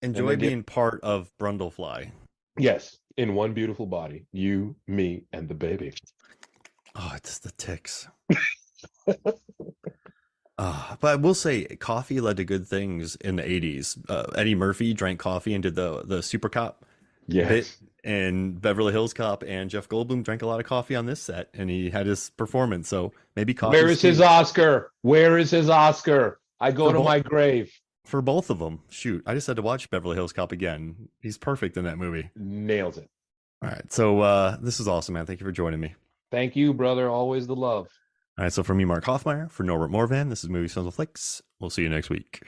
Enjoy being part of Brundlefly. Yes, in one beautiful body. You, me, and the baby. Oh, it's the ticks. But I will say, coffee led to good things in the 80s. Eddie Murphy drank coffee and did the Super Cop bit, and Beverly Hills Cop, and Jeff Goldblum drank a lot of coffee on this set, and he had his performance. So maybe coffee. Where is his Oscar? Where is his Oscar? I go to my grave. For both of them. Shoot, I just had to watch Beverly Hills Cop again. He's perfect in that movie. Nails it. All right, so this is awesome, man. Thank you for joining me. Thank you, brother. Always the love. All right, so for me, Mark Hoffmeyer, for Norbert Morvan, this is Movie Sounds with Flicks. We'll see you next week.